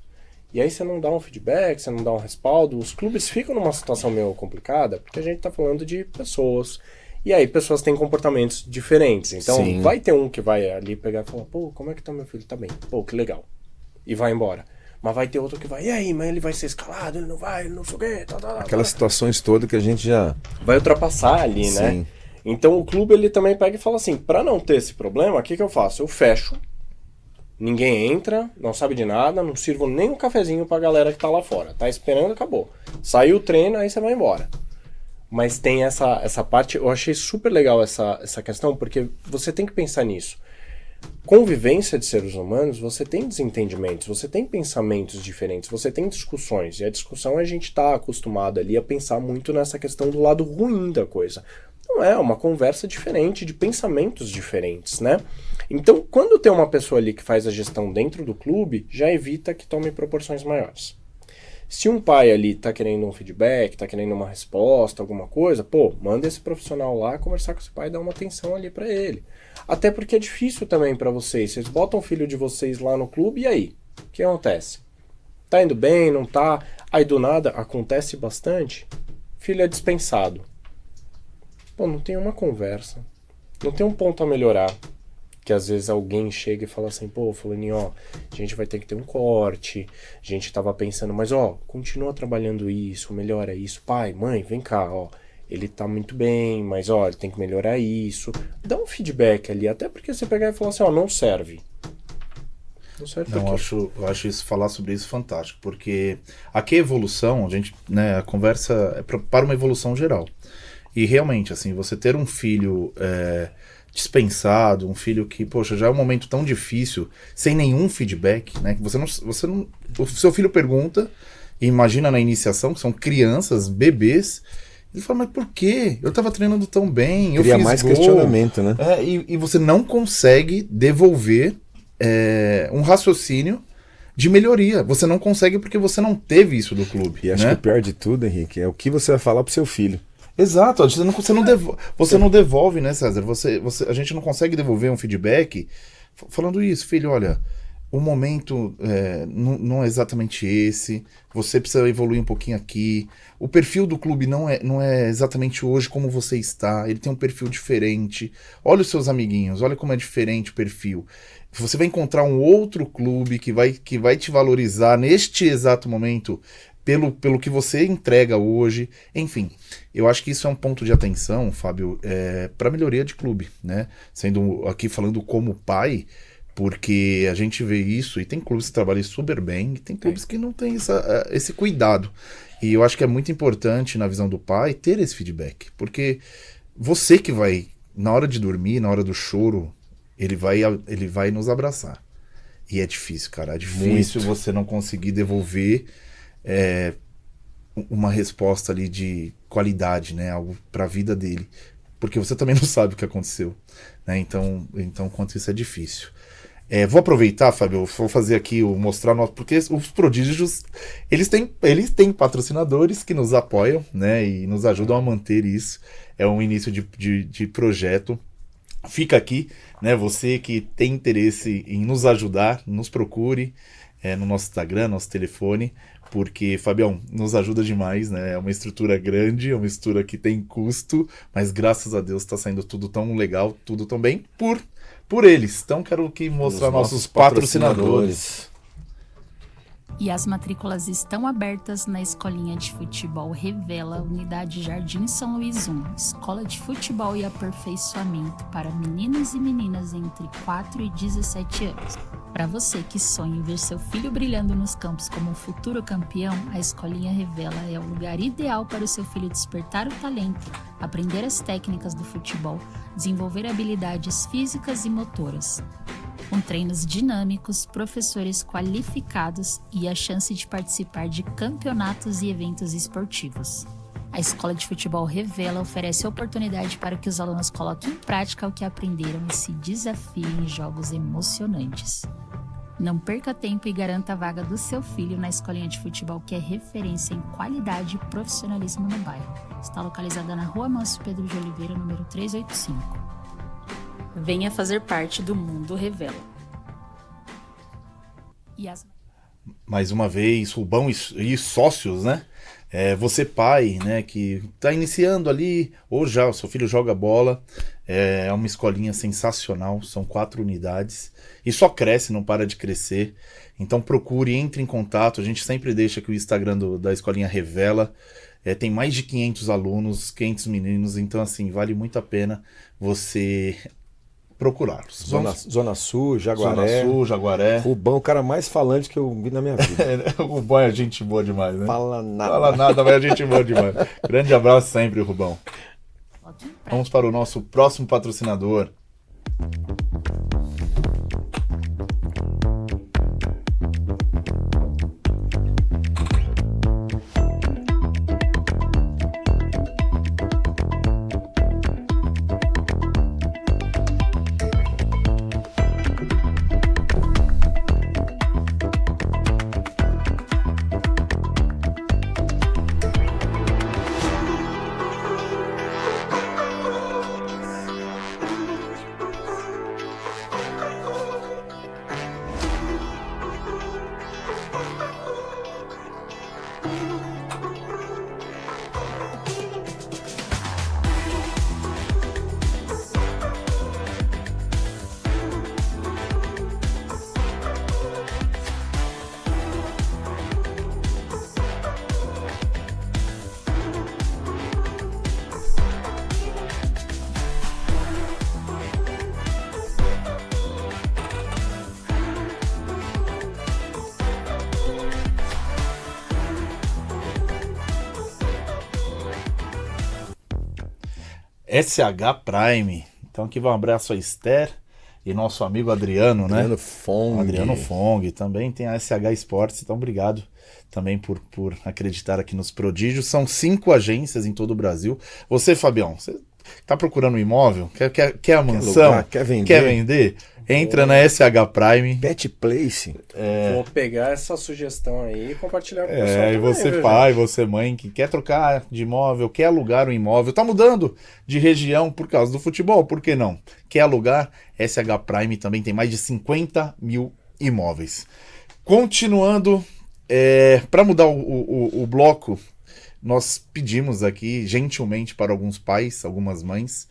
E aí você não dá um feedback, você não dá um respaldo. Os clubes ficam numa situação meio complicada, porque a gente tá falando de pessoas. E aí pessoas têm comportamentos diferentes. Então Sim. Vai ter um que vai ali pegar e falar, pô, como é que tá meu filho? Tá bem. Pô, que legal. E vai embora. Mas vai ter outro que vai, e aí, mas ele vai ser escalado, ele não vai, ele não sei o quê. Aquelas situações todas que a gente já... Vai ultrapassar ali, Sim. Né? Então o clube ele também pega e fala assim, pra não ter esse problema, o que eu faço? Eu fecho. Ninguém entra, não sabe de nada, não sirvo nem um cafezinho pra galera que tá lá fora. Tá esperando, acabou. Saiu o treino, aí você vai embora. Mas tem essa parte, eu achei super legal essa questão, porque você tem que pensar nisso. Convivência de seres humanos, você tem desentendimentos, você tem pensamentos diferentes, você tem discussões. E a discussão a gente tá acostumado ali a pensar muito nessa questão do lado ruim da coisa. Não é uma conversa diferente, de pensamentos diferentes, né? Então, quando tem uma pessoa ali que faz a gestão dentro do clube, já evita que tome proporções maiores. Se um pai ali tá querendo um feedback, tá querendo uma resposta, alguma coisa, pô, manda esse profissional lá conversar com esse pai e dar uma atenção ali pra ele. Até porque é difícil também pra vocês. Vocês botam o filho de vocês lá no clube e aí? O que acontece? Tá indo bem, não tá? Aí do nada, acontece bastante, filho é dispensado. Pô, não tem uma conversa. Não tem um ponto a melhorar. Que às vezes alguém chega e fala assim, pô, fulaninho, ó, a gente vai ter que ter um corte, a gente tava pensando, mas ó, continua trabalhando isso, melhora isso, pai, mãe, vem cá, ó, ele tá muito bem, mas ó, ele tem que melhorar isso. Dá um feedback ali, até porque você pegar e falar assim, ó, não serve. Não serve não, eu acho isso, falar sobre isso fantástico, porque aqui a evolução, a gente, né, a conversa é para uma evolução geral. E realmente, assim, você ter um filho... dispensado, um filho que, poxa, já é um momento tão difícil, sem nenhum feedback, né? Que você não, o seu filho pergunta, e imagina na iniciação, que são crianças, bebês, ele fala, mas por quê? Eu tava treinando tão bem, eu Cria fiz mais gol. questionamento, né? E você não consegue devolver um raciocínio de melhoria. Você não consegue porque você não teve isso do clube. E acho né? que o pior de tudo, Henrique, é o que você vai falar pro seu filho. Exato, você não devolve, né, César? A gente não consegue devolver um feedback falando isso, filho, olha, o momento não é exatamente esse, você precisa evoluir um pouquinho aqui, o perfil do clube não é exatamente hoje como você está, ele tem um perfil diferente, olha os seus amiguinhos, olha como é diferente o perfil. Você vai encontrar um outro clube que vai te valorizar neste exato momento pelo que você entrega hoje. Enfim, eu acho que isso é um ponto de atenção, Fábio, para melhoria de clube, né? Sendo aqui falando como pai, porque a gente vê isso, e tem clubes que trabalham super bem, e tem clubes que não têm esse cuidado. E eu acho que é muito importante, na visão do pai, ter esse feedback, porque você que vai, na hora de dormir, na hora do choro, ele vai nos abraçar. E é difícil, cara. É difícil você não conseguir devolver uma resposta ali de qualidade, né? Algo pra vida dele. Porque você também não sabe o que aconteceu. Né? Então, quanto isso é difícil. Vou aproveitar, Fábio, vou fazer aqui, mostrar... Porque os prodígios, eles têm patrocinadores que nos apoiam, né? E nos ajudam a manter isso. É um início de projeto. Fica aqui, né? Você que tem interesse em nos ajudar, nos procure no nosso Instagram, nosso telefone, porque, Fabião, nos ajuda demais, né? É uma estrutura grande, é uma estrutura que tem custo, mas graças a Deus está saindo tudo tão legal, tudo tão bem por eles. Então quero mostrar nossos patrocinadores. E as matrículas estão abertas na Escolinha de Futebol Revela, Unidade Jardim São Luís 1, Escola de Futebol e Aperfeiçoamento para meninos e meninas entre 4 e 17 anos. Para você que sonha em ver seu filho brilhando nos campos como um futuro campeão, a Escolinha Revela é o lugar ideal para o seu filho despertar o talento, aprender as técnicas do futebol, desenvolver habilidades físicas e motoras. Com treinos dinâmicos, professores qualificados e a chance de participar de campeonatos e eventos esportivos. A Escola de Futebol Revela oferece oportunidade para que os alunos coloquem em prática o que aprenderam e se desafiem em jogos emocionantes. Não perca tempo e garanta a vaga do seu filho na Escolinha de Futebol, que é referência em qualidade e profissionalismo no bairro. Está localizada na Rua Manso Pedro de Oliveira, número 385. Venha fazer parte do Mundo Revela. Mais uma vez, Rubão e sócios, né? Você pai, né, que está iniciando ali, ou já o seu filho joga bola, é uma escolinha sensacional, são 4 unidades, e só cresce, não para de crescer. Então procure, entre em contato, a gente sempre deixa que o Instagram da Escolinha Revela, tem mais de 500 alunos, 500 meninos, então assim, vale muito a pena você procurá-los. Zona Sul, Jaguaré. Rubão, o cara mais falante que eu vi na minha vida. O Rubão é gente boa demais, né? Fala nada, mas é gente boa demais. Grande abraço sempre, Rubão. Vamos para o nosso próximo patrocinador. SH Prime, Então aqui vai um abraço a Esther e nosso amigo Adriano, né? Adriano Fong, também tem a SH Esportes, então obrigado também por acreditar aqui nos prodígios. São 5 agências em todo o Brasil. Você, Fabião, você tá procurando um imóvel? Quer a mansão? Lugar, quer vender? Entra na SH Prime. Pet Place. Vou pegar essa sugestão aí e compartilhar com o pessoal. E você pai, você mãe, que quer trocar de imóvel, quer alugar um imóvel, tá mudando de região por causa do futebol, por que não? Quer alugar? SH Prime também tem mais de 50 mil imóveis. Continuando, para mudar o bloco, nós pedimos aqui gentilmente para alguns pais, algumas mães,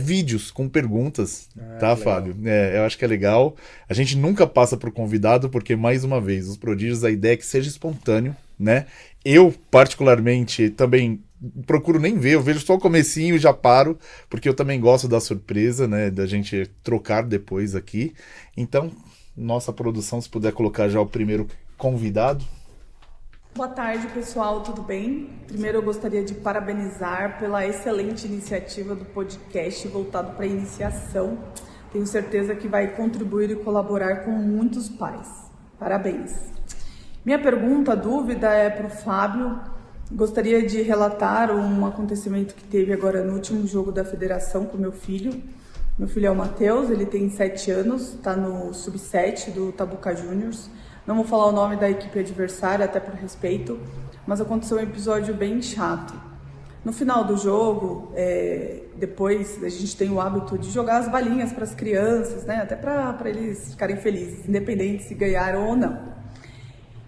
vídeos com perguntas, tá, legal. Fábio? Eu acho que é legal. A gente nunca passa pro convidado, porque, mais uma vez, os prodígios, a ideia é que seja espontâneo, né? Eu, particularmente, também procuro nem ver, eu vejo só o comecinho e já paro, porque eu também gosto da surpresa, né? Da gente trocar depois aqui. Então, nossa produção, se puder colocar já o primeiro convidado. Boa tarde, pessoal, tudo bem? Primeiro eu gostaria de parabenizar pela excelente iniciativa do podcast voltado para a iniciação. Tenho certeza que vai contribuir e colaborar com muitos pais. Parabéns! Minha pergunta, dúvida é para o Fábio. Gostaria de relatar um acontecimento que teve agora no último jogo da federação com meu filho. Meu filho é o Matheus, ele tem 7 anos, está no sub-7 do Tabuca Juniors. Não vou falar o nome da equipe adversária, até por respeito, mas aconteceu um episódio bem chato. No final do jogo, depois a gente tem o hábito de jogar as balinhas para as crianças, né? Até para eles ficarem felizes, independente se ganharam ou não.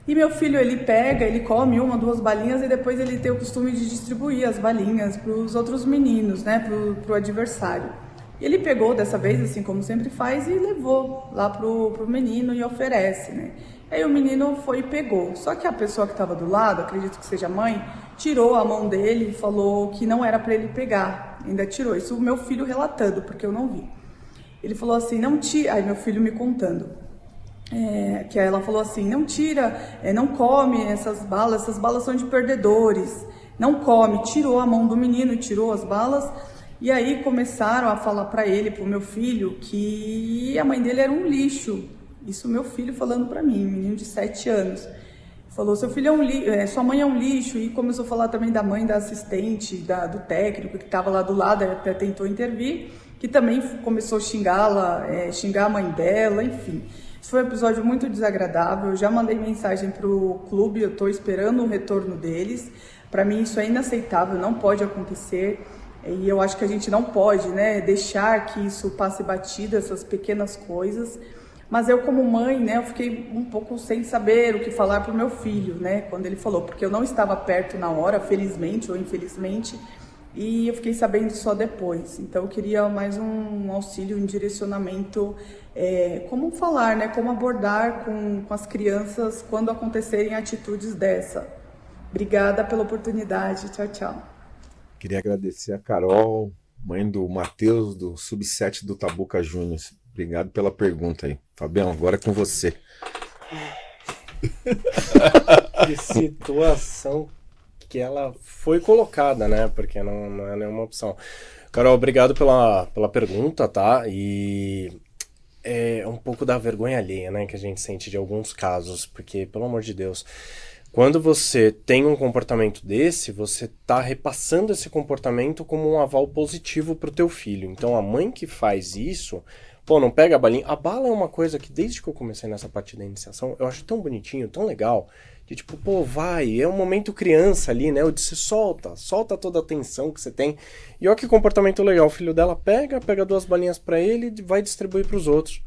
E meu filho, ele come 1 ou 2 balinhas e depois ele tem o costume de distribuir as balinhas para os outros meninos, né? Para o adversário. E ele pegou dessa vez, assim como sempre faz, e levou lá pro menino e oferece, né? Aí o menino foi e pegou. Só que a pessoa que estava do lado, acredito que seja a mãe, tirou a mão dele e falou que não era para ele pegar. Ainda tirou. Isso o meu filho relatando, porque eu não vi. Ele falou assim, não tira... Aí meu filho me contando. Que ela falou assim, não tira, não come essas balas são de perdedores. Não come. Tirou a mão do menino, tirou as balas. E aí começaram a falar para ele, pro meu filho, que a mãe dele era um lixo. Isso meu filho falando para mim, menino de 7 anos. Falou, seu filho é um lixo, sua mãe é um lixo. E começou a falar também da mãe da assistente, do técnico que estava lá do lado, até tentou intervir, que também começou a xingá-la, xingar a mãe dela, enfim. Isso foi um episódio muito desagradável. Eu já mandei mensagem pro clube, eu estou esperando o retorno deles. Para mim isso é inaceitável, não pode acontecer. E eu acho que a gente não pode, né, deixar que isso passe batido, essas pequenas coisas. Mas eu, como mãe, né, eu fiquei um pouco sem saber o que falar para o meu filho, né, quando ele falou, porque eu não estava perto na hora, felizmente ou infelizmente, e eu fiquei sabendo só depois. Então eu queria mais um auxílio, um direcionamento, como falar, né, como abordar com as crianças quando acontecerem atitudes dessa. Obrigada pela oportunidade, tchau, tchau. Queria agradecer a Carol, mãe do Matheus, do Sub-7 do Tabuca Juniors. Obrigado pela pergunta aí. Fabião, agora é com você. Que situação que ela foi colocada, né? Porque não é nenhuma opção. Carol, obrigado pela pergunta, tá? E é um pouco da vergonha alheia, né? Que a gente sente de alguns casos. Porque, pelo amor de Deus, quando você tem um comportamento desse, você tá repassando esse comportamento como um aval positivo pro teu filho. Então, a mãe que faz isso... Pô, não pega a balinha. A bala é uma coisa que desde que eu comecei nessa parte da iniciação, eu acho tão bonitinho, tão legal, que tipo, pô, vai, é um momento criança ali, né? Eu disse, solta toda a tensão que você tem. E olha que comportamento legal, o filho dela pega 2 balinhas pra ele e vai distribuir pros outros.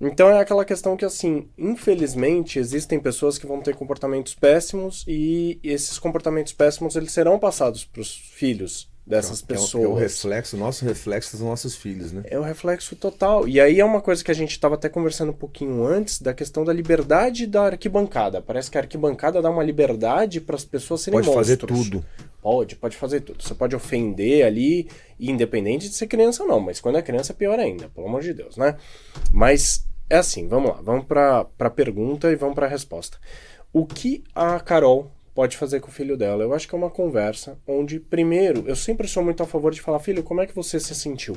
Então é aquela questão que, assim, infelizmente, existem pessoas que vão ter comportamentos péssimos e esses comportamentos péssimos, eles serão passados pros filhos dessas pessoas. É o reflexo, o nosso reflexo dos nossos filhos, né? É o reflexo total. E aí é uma coisa que a gente estava até conversando um pouquinho antes, da questão da liberdade da arquibancada. Parece que a arquibancada dá uma liberdade para as pessoas serem monstros. Pode fazer tudo. Pode fazer tudo. Você pode ofender ali, independente de ser criança ou não. Mas quando é criança é pior ainda, pelo amor de Deus, né? Mas é assim, vamos lá. Vamos para a pergunta e vamos para a resposta. O que a Carol pode fazer com o filho dela? Eu acho que é uma conversa onde, primeiro, eu sempre sou muito a favor de falar, filho, como é que você se sentiu?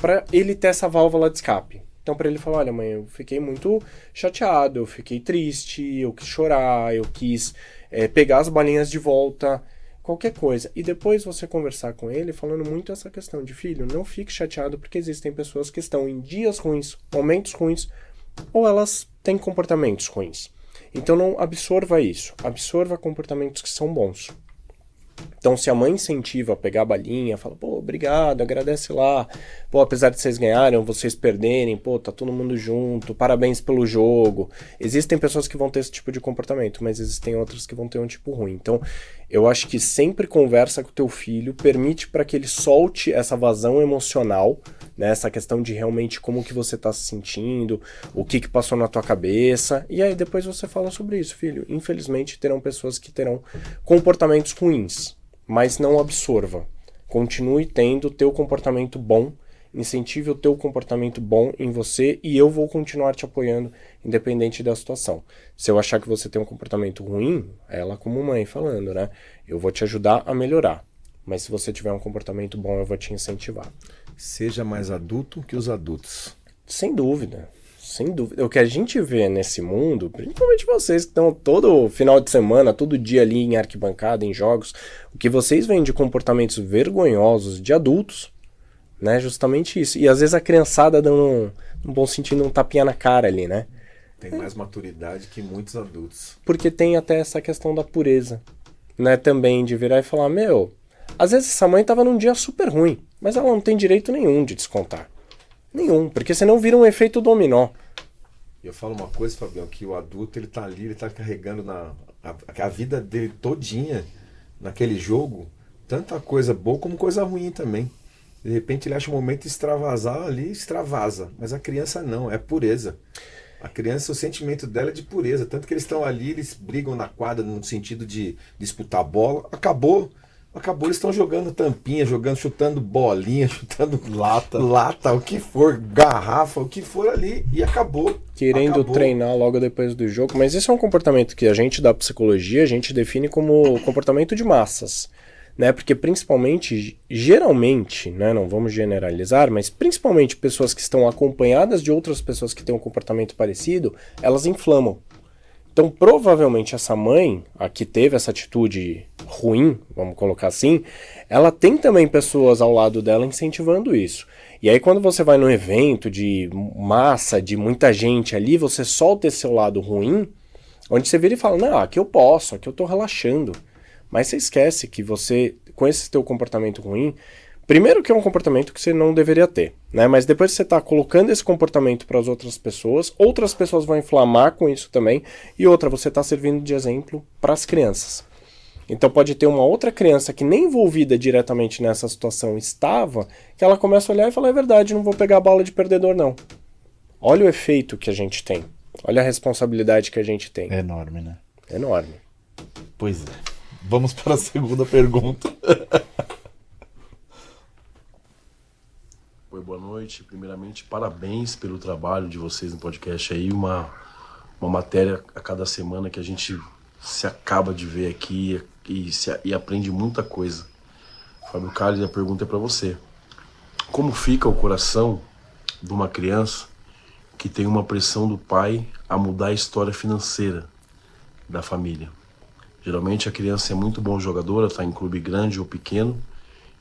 para ele ter essa válvula de escape. Então, para ele falar, olha, mãe, eu fiquei muito chateado, eu fiquei triste, eu quis chorar, eu quis pegar as balinhas de volta, qualquer coisa. E depois você conversar com ele falando muito essa questão de, filho, não fique chateado porque existem pessoas que estão em dias ruins, momentos ruins, ou elas têm comportamentos ruins. Então, não absorva isso. Absorva comportamentos que são bons. Então, se a mãe incentiva a pegar a balinha, fala, pô, obrigado, agradece lá, pô, apesar de vocês ganharem, vocês perderem, pô, tá todo mundo junto, parabéns pelo jogo. Existem pessoas que vão ter esse tipo de comportamento, mas existem outras que vão ter um tipo ruim. Então, eu acho que sempre conversa com o teu filho, permite para que ele solte essa vazão emocional, né, essa questão de realmente como que você tá se sentindo, o que passou na tua cabeça, e aí depois você fala sobre isso, filho. Infelizmente, terão pessoas que terão comportamentos ruins, mas não absorva. Continue tendo o teu comportamento bom, incentive o teu comportamento bom em você e eu vou continuar te apoiando independente da situação. Se eu achar que você tem um comportamento ruim, ela como mãe falando, né? Eu vou te ajudar a melhorar. Mas se você tiver um comportamento bom, eu vou te incentivar. Seja mais adulto que os adultos. Sem dúvida. Sem dúvida. O que a gente vê nesse mundo, principalmente vocês que estão todo final de semana, todo dia ali em arquibancada, em jogos, o que vocês veem de comportamentos vergonhosos de adultos, né? Justamente isso. E às vezes a criançada dando, num bom sentido, um tapinha na cara ali, né? Tem mais maturidade que muitos adultos. Porque tem até essa questão da pureza, né? Também de virar e falar, meu, às vezes essa mãe tava num dia super ruim, mas ela não tem direito nenhum de descontar. Nenhum, porque senão vira um efeito dominó. E eu falo uma coisa, Fabião, que o adulto ele tá ali, ele tá carregando a vida dele todinha naquele jogo, tanta coisa boa como coisa ruim também. De repente ele acha um momento de extravasar ali, extravasa. Mas a criança não, é pureza. A criança, o sentimento dela é de pureza. Tanto que eles estão ali, eles brigam na quadra no sentido de disputar bola. Acabou, eles estão jogando tampinha, chutando bolinha, chutando lata, o que for, garrafa, o que for ali, e acabou. Querendo treinar logo depois do jogo, mas esse é um comportamento que a gente da psicologia, a gente define como comportamento de massas, né? Porque principalmente, geralmente, né, não vamos generalizar, mas principalmente pessoas que estão acompanhadas de outras pessoas que têm um comportamento parecido, elas inflamam. Então, provavelmente, essa mãe, a que teve essa atitude ruim, vamos colocar assim, ela tem também pessoas ao lado dela incentivando isso. E aí, quando você vai num evento de massa, de muita gente ali, você solta esse seu lado ruim, onde você vira e fala, não, aqui eu posso, aqui eu tô relaxando. Mas você esquece que você, com esse teu comportamento ruim, primeiro que é um comportamento que você não deveria ter, né? Mas depois que você está colocando esse comportamento para as outras pessoas vão inflamar com isso também, e outra, você está servindo de exemplo para as crianças. Então pode ter uma outra criança que nem envolvida diretamente nessa situação estava, que ela começa a olhar e fala, é verdade, não vou pegar a bala de perdedor não. Olha o efeito que a gente tem, olha a responsabilidade que a gente tem. É enorme, né? É enorme. Pois é. Vamos para a segunda pergunta. Oi, boa noite. Primeiramente, parabéns pelo trabalho de vocês no podcast aí. Uma matéria a cada semana que a gente se acaba de ver aqui e aprende muita coisa. Fábio Carlos, a pergunta é para você. Como fica o coração de uma criança que tem uma pressão do pai a mudar a história financeira da família? Geralmente a criança é muito bom jogadora, está em clube grande ou pequeno,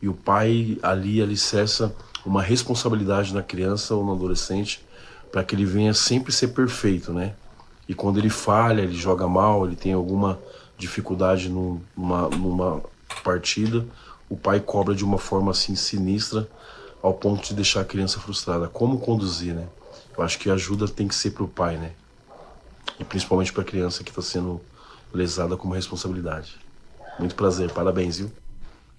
e o pai ali alicerça uma responsabilidade na criança ou no adolescente para que ele venha sempre ser perfeito, né? E quando ele falha, ele joga mal, ele tem alguma dificuldade numa partida, o pai cobra de uma forma assim sinistra ao ponto de deixar a criança frustrada. Como conduzir, né? Eu acho que a ajuda tem que ser para o pai, né? E principalmente para a criança que está sendo lesada como responsabilidade. Muito prazer, parabéns, viu?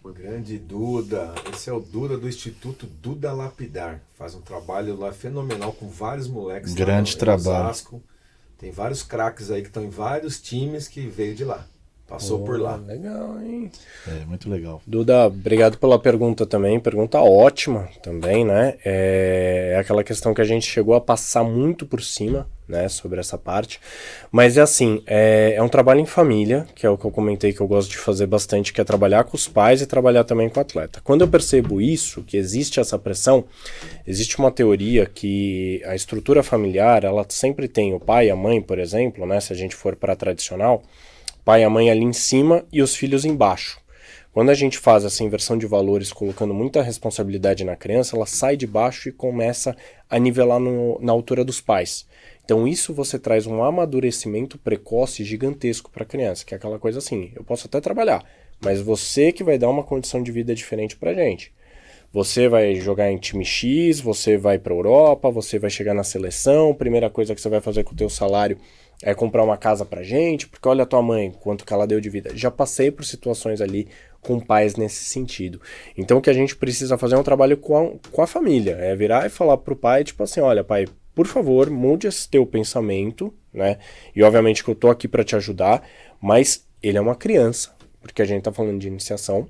Grande Duda, esse é o Duda do Instituto Duda Lapidar, faz um trabalho lá fenomenal com vários moleques. Grande trabalho. Osasco. Tem vários craques aí que estão em vários times que veio de lá, passou por lá. Legal, hein? É, muito legal. Duda, obrigado pela pergunta também, pergunta ótima também, né? É aquela questão que a gente chegou a passar muito por cima, né, sobre essa parte. Mas é assim, é um trabalho em família, que é o que eu comentei que eu gosto de fazer bastante, que é trabalhar com os pais e trabalhar também com o atleta. Quando eu percebo isso, que existe essa pressão, existe uma teoria que a estrutura familiar, ela sempre tem o pai e a mãe, por exemplo, né, se a gente for para a tradicional, pai e a mãe ali em cima e os filhos embaixo. Quando a gente faz essa inversão de valores colocando muita responsabilidade na criança, ela sai de baixo e começa a nivelar na altura dos pais. Então isso você traz um amadurecimento precoce gigantesco para a criança, que é aquela coisa assim, eu posso até trabalhar, mas você que vai dar uma condição de vida diferente para a gente. Você vai jogar em time X, você vai para a Europa, você vai chegar na seleção, primeira coisa que você vai fazer com o teu salário é comprar uma casa pra gente, porque olha a tua mãe, quanto que ela deu de vida. Já passei por situações ali com pais nesse sentido. Então o que a gente precisa fazer é um trabalho com a família, é virar e falar pro pai, tipo assim, olha pai, por favor, mude esse teu pensamento, né? E obviamente que eu tô aqui para te ajudar, mas ele é uma criança, porque a gente tá falando de iniciação,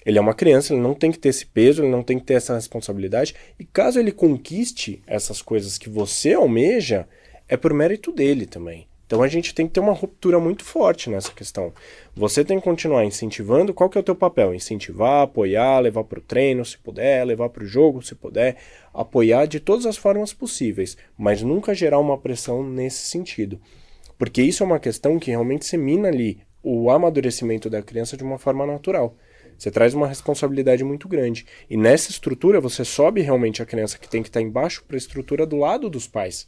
ele é uma criança, ele não tem que ter esse peso, ele não tem que ter essa responsabilidade, e caso ele conquiste essas coisas que você almeja, é por mérito dele também. Então a gente tem que ter uma ruptura muito forte nessa questão. Você tem que continuar incentivando. Qual que é o teu papel? Incentivar, apoiar, levar para o treino se puder, levar para o jogo se puder, apoiar de todas as formas possíveis, mas nunca gerar uma pressão nesse sentido. Porque isso é uma questão que realmente semina ali o amadurecimento da criança de uma forma natural. Você traz uma responsabilidade muito grande. E nessa estrutura você sobe realmente a criança que tem que estar embaixo para a estrutura do lado dos pais.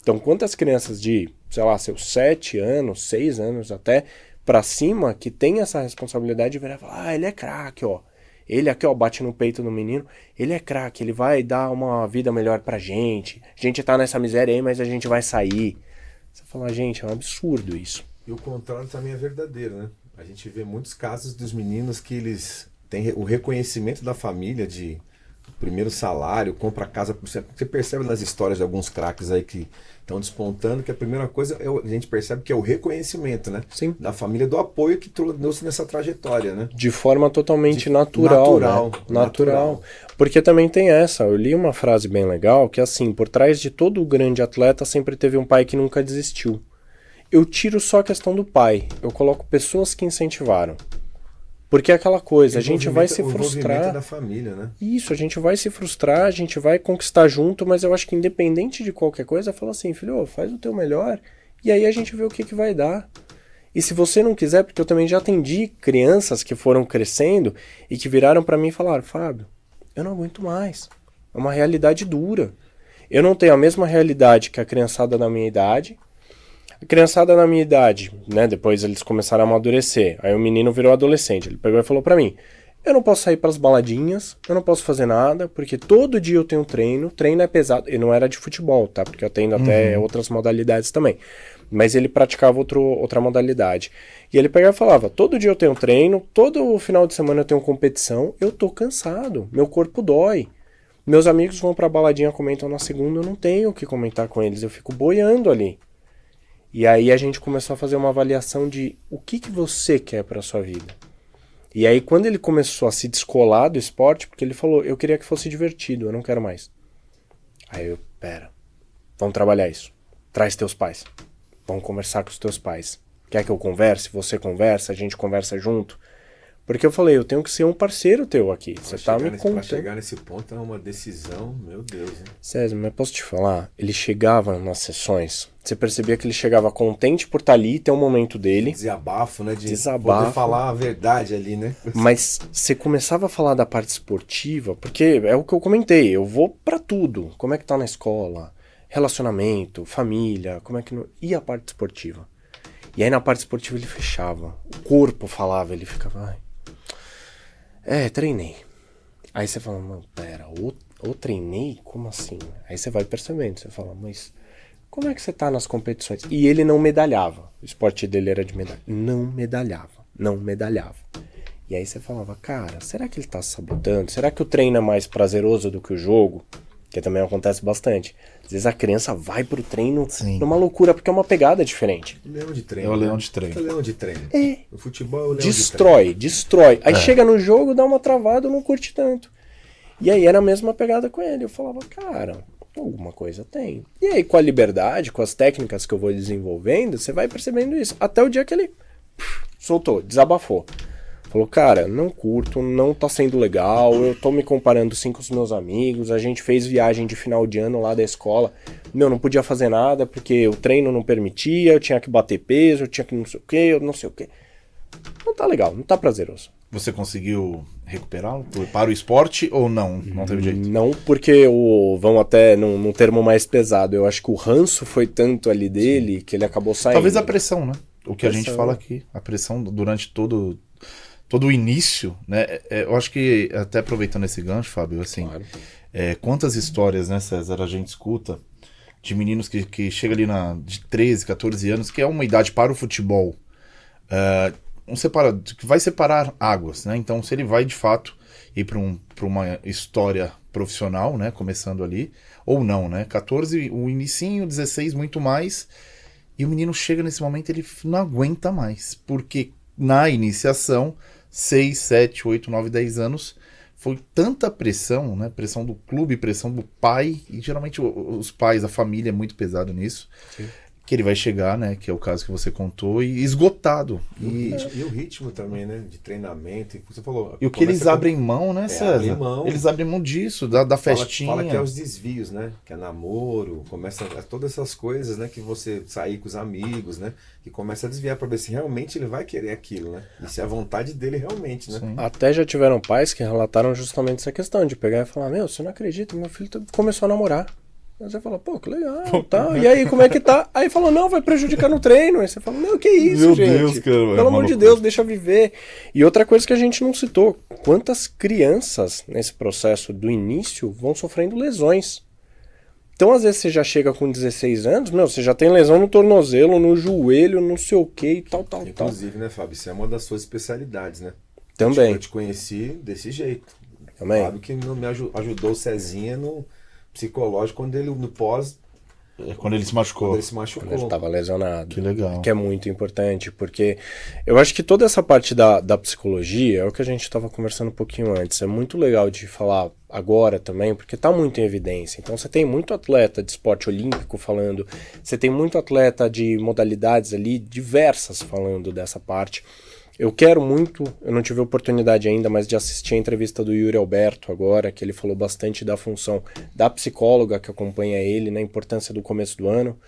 Então, quantas crianças de, sei lá, seus 7 anos, 6 anos até, pra cima, que tem essa responsabilidade de virar e falar, ele é craque, ó. Ele aqui, ó, bate no peito do menino, ele é craque, ele vai dar uma vida melhor pra gente. A gente tá nessa miséria aí, mas a gente vai sair. Você fala, gente, é um absurdo isso. E o contrário também é verdadeiro, né? A gente vê muitos casos dos meninos que eles têm o reconhecimento da família de primeiro salário, compra casa por cento. Você percebe nas histórias de alguns craques aí que estão despontando que a primeira coisa a gente percebe que é o reconhecimento, né? Sim. Da família, do apoio que trouxe nessa trajetória, né? De forma totalmente natural. Natural. Porque também tem essa, eu li uma frase bem legal, que é assim, por trás de todo grande atleta sempre teve um pai que nunca desistiu. Eu tiro só a questão do pai, eu coloco pessoas que incentivaram. Porque é aquela coisa, a gente vai se frustrar. O envolvimento da família, né? Isso, a gente vai se frustrar, a gente vai conquistar junto, mas eu acho que independente de qualquer coisa, fala assim, filho, faz o teu melhor, e aí a gente vê o que vai dar. E se você não quiser, porque eu também já atendi crianças que foram crescendo e que viraram pra mim e falaram, Fábio, eu não aguento mais. É uma realidade dura. Eu não tenho a mesma realidade que a criançada da minha idade. A criançada na minha idade, né, depois eles começaram a amadurecer, aí o menino virou adolescente, ele pegou e falou pra mim, eu não posso sair pras baladinhas, eu não posso fazer nada, porque todo dia eu tenho treino é pesado, e não era de futebol, tá, porque eu atendo até outras modalidades também, mas ele praticava outra modalidade, e ele pegava e falava, todo dia eu tenho treino, todo final de semana eu tenho competição, eu tô cansado, meu corpo dói, meus amigos vão pra baladinha, comentam na segunda, eu não tenho o que comentar com eles, eu fico boiando ali. E aí a gente começou a fazer uma avaliação de o que você quer para sua vida. E aí quando ele começou a se descolar do esporte, porque ele falou, eu queria que fosse divertido, eu não quero mais. Aí eu, pera, vamos trabalhar isso. Traz teus pais. Vamos conversar com os teus pais. Quer que eu converse? Você conversa, a gente conversa junto. Porque eu falei, eu tenho que ser um parceiro teu aqui. Você tá me contando. Pra chegar nesse ponto é uma decisão, meu Deus. Hein? César, mas posso te falar? Ele chegava nas sessões, você percebia que ele chegava contente por estar ali, ter um momento dele. Desabafo, né? De desabafo. Poder falar a verdade ali, né? Mas você começava a falar da parte esportiva, porque é o que eu comentei, eu vou pra tudo. Como é que tá na escola? Relacionamento, família, como é que... E a parte esportiva? E aí na parte esportiva ele fechava. O corpo falava, ele ficava... treinei. Aí você fala, mano, pera, ou treinei? Como assim? Aí você vai percebendo, você fala, mas como é que você tá nas competições? E ele não medalhava. O esporte dele era de medalha. Não medalhava. E aí você falava, cara, será que ele tá se sabotando? Será que o treino é mais prazeroso do que o jogo? Que também acontece bastante. Às vezes a criança vai pro treino numa loucura, porque é uma pegada diferente. Leão de treino. É o leão de treino. É o leão de treino. É. O futebol é o leão Destrói. Aí chega no jogo, dá uma travada, não curte tanto. E aí era a mesma pegada com ele. Eu falava, cara, Alguma coisa tem. E aí, com a liberdade, com as técnicas que eu vou desenvolvendo, você vai percebendo isso. Até o dia que ele soltou, desabafou. Falou, cara, não curto, não tá sendo legal, eu tô me comparando sim com os meus amigos, a gente fez viagem de final de ano lá da escola, não podia fazer nada porque o treino não permitia, eu tinha que bater peso, eu tinha que não sei o que, eu não sei o que. Não tá legal, não tá prazeroso. Você conseguiu recuperá-lo para o esporte ou não? Não teve jeito? Não, porque vamos até num termo mais pesado, eu acho que o ranço foi tanto ali dele que ele acabou saindo. Talvez a pressão, né? O que a gente fala aqui, a pressão durante todo o início, né? Eu acho que, até aproveitando esse gancho, Fábio, assim, claro. Quantas histórias, né, César, a gente escuta de meninos que chegam ali de 13, 14 anos, que é uma idade para o futebol, que vai separar águas, né? Então, se ele vai, de fato, ir para uma história profissional, né, começando ali, ou não, né? 14, o inicinho, 16, muito mais, e o menino chega nesse momento, ele não aguenta mais, porque na iniciação, 6, 7, 8, 9, 10 anos, foi tanta pressão, né? Pressão do clube, pressão do pai, e geralmente os pais, a família é muito pesado nisso, sim, que ele vai chegar, né? Que é o caso que você contou, e esgotado. E o ritmo também, né? De treinamento, você falou. E o que eles abrem mão, né, César? Eles abrem mão disso, da festinha. Fala que é os desvios, né? Que é namoro, começa todas essas coisas, né? Que você sair com os amigos, né? Que começa a desviar para ver se realmente ele vai querer aquilo, né? E se é a vontade dele realmente, né? Sim. Até já tiveram pais que relataram justamente essa questão de pegar e falar, você não acredita, meu filho começou a namorar. Aí você fala, pô, que legal, tá. E aí, como é que tá? Aí falou, não, vai prejudicar no treino. Aí você fala, não, que isso, meu gente? Deus, cara, pelo amor de Deus, deixa viver. E outra coisa que a gente não citou, quantas crianças nesse processo do início vão sofrendo lesões? Então, às vezes, você já chega com 16 anos, você já tem lesão no tornozelo, no joelho, não sei o que e tal. Inclusive, né, Fábio, isso é uma das suas especialidades, né? Também. Eu te conheci desse jeito. Também. Fábio que me ajudou o Cezinha no psicológico quando ele no pós. Quando ele se machucou. Quando ele se machucou. Quando ele estava lesionado. Que legal. Que é muito importante, porque eu acho que toda essa parte da psicologia é o que a gente estava conversando um pouquinho antes. É muito legal de falar agora também, porque está muito em evidência. Então você tem muito atleta de esporte olímpico falando, você tem muito atleta de modalidades ali diversas falando dessa parte. Eu quero muito, eu não tive oportunidade ainda, mas de assistir a entrevista do Yuri Alberto agora, que ele falou bastante da função da psicóloga que acompanha ele, na importância do começo do ano.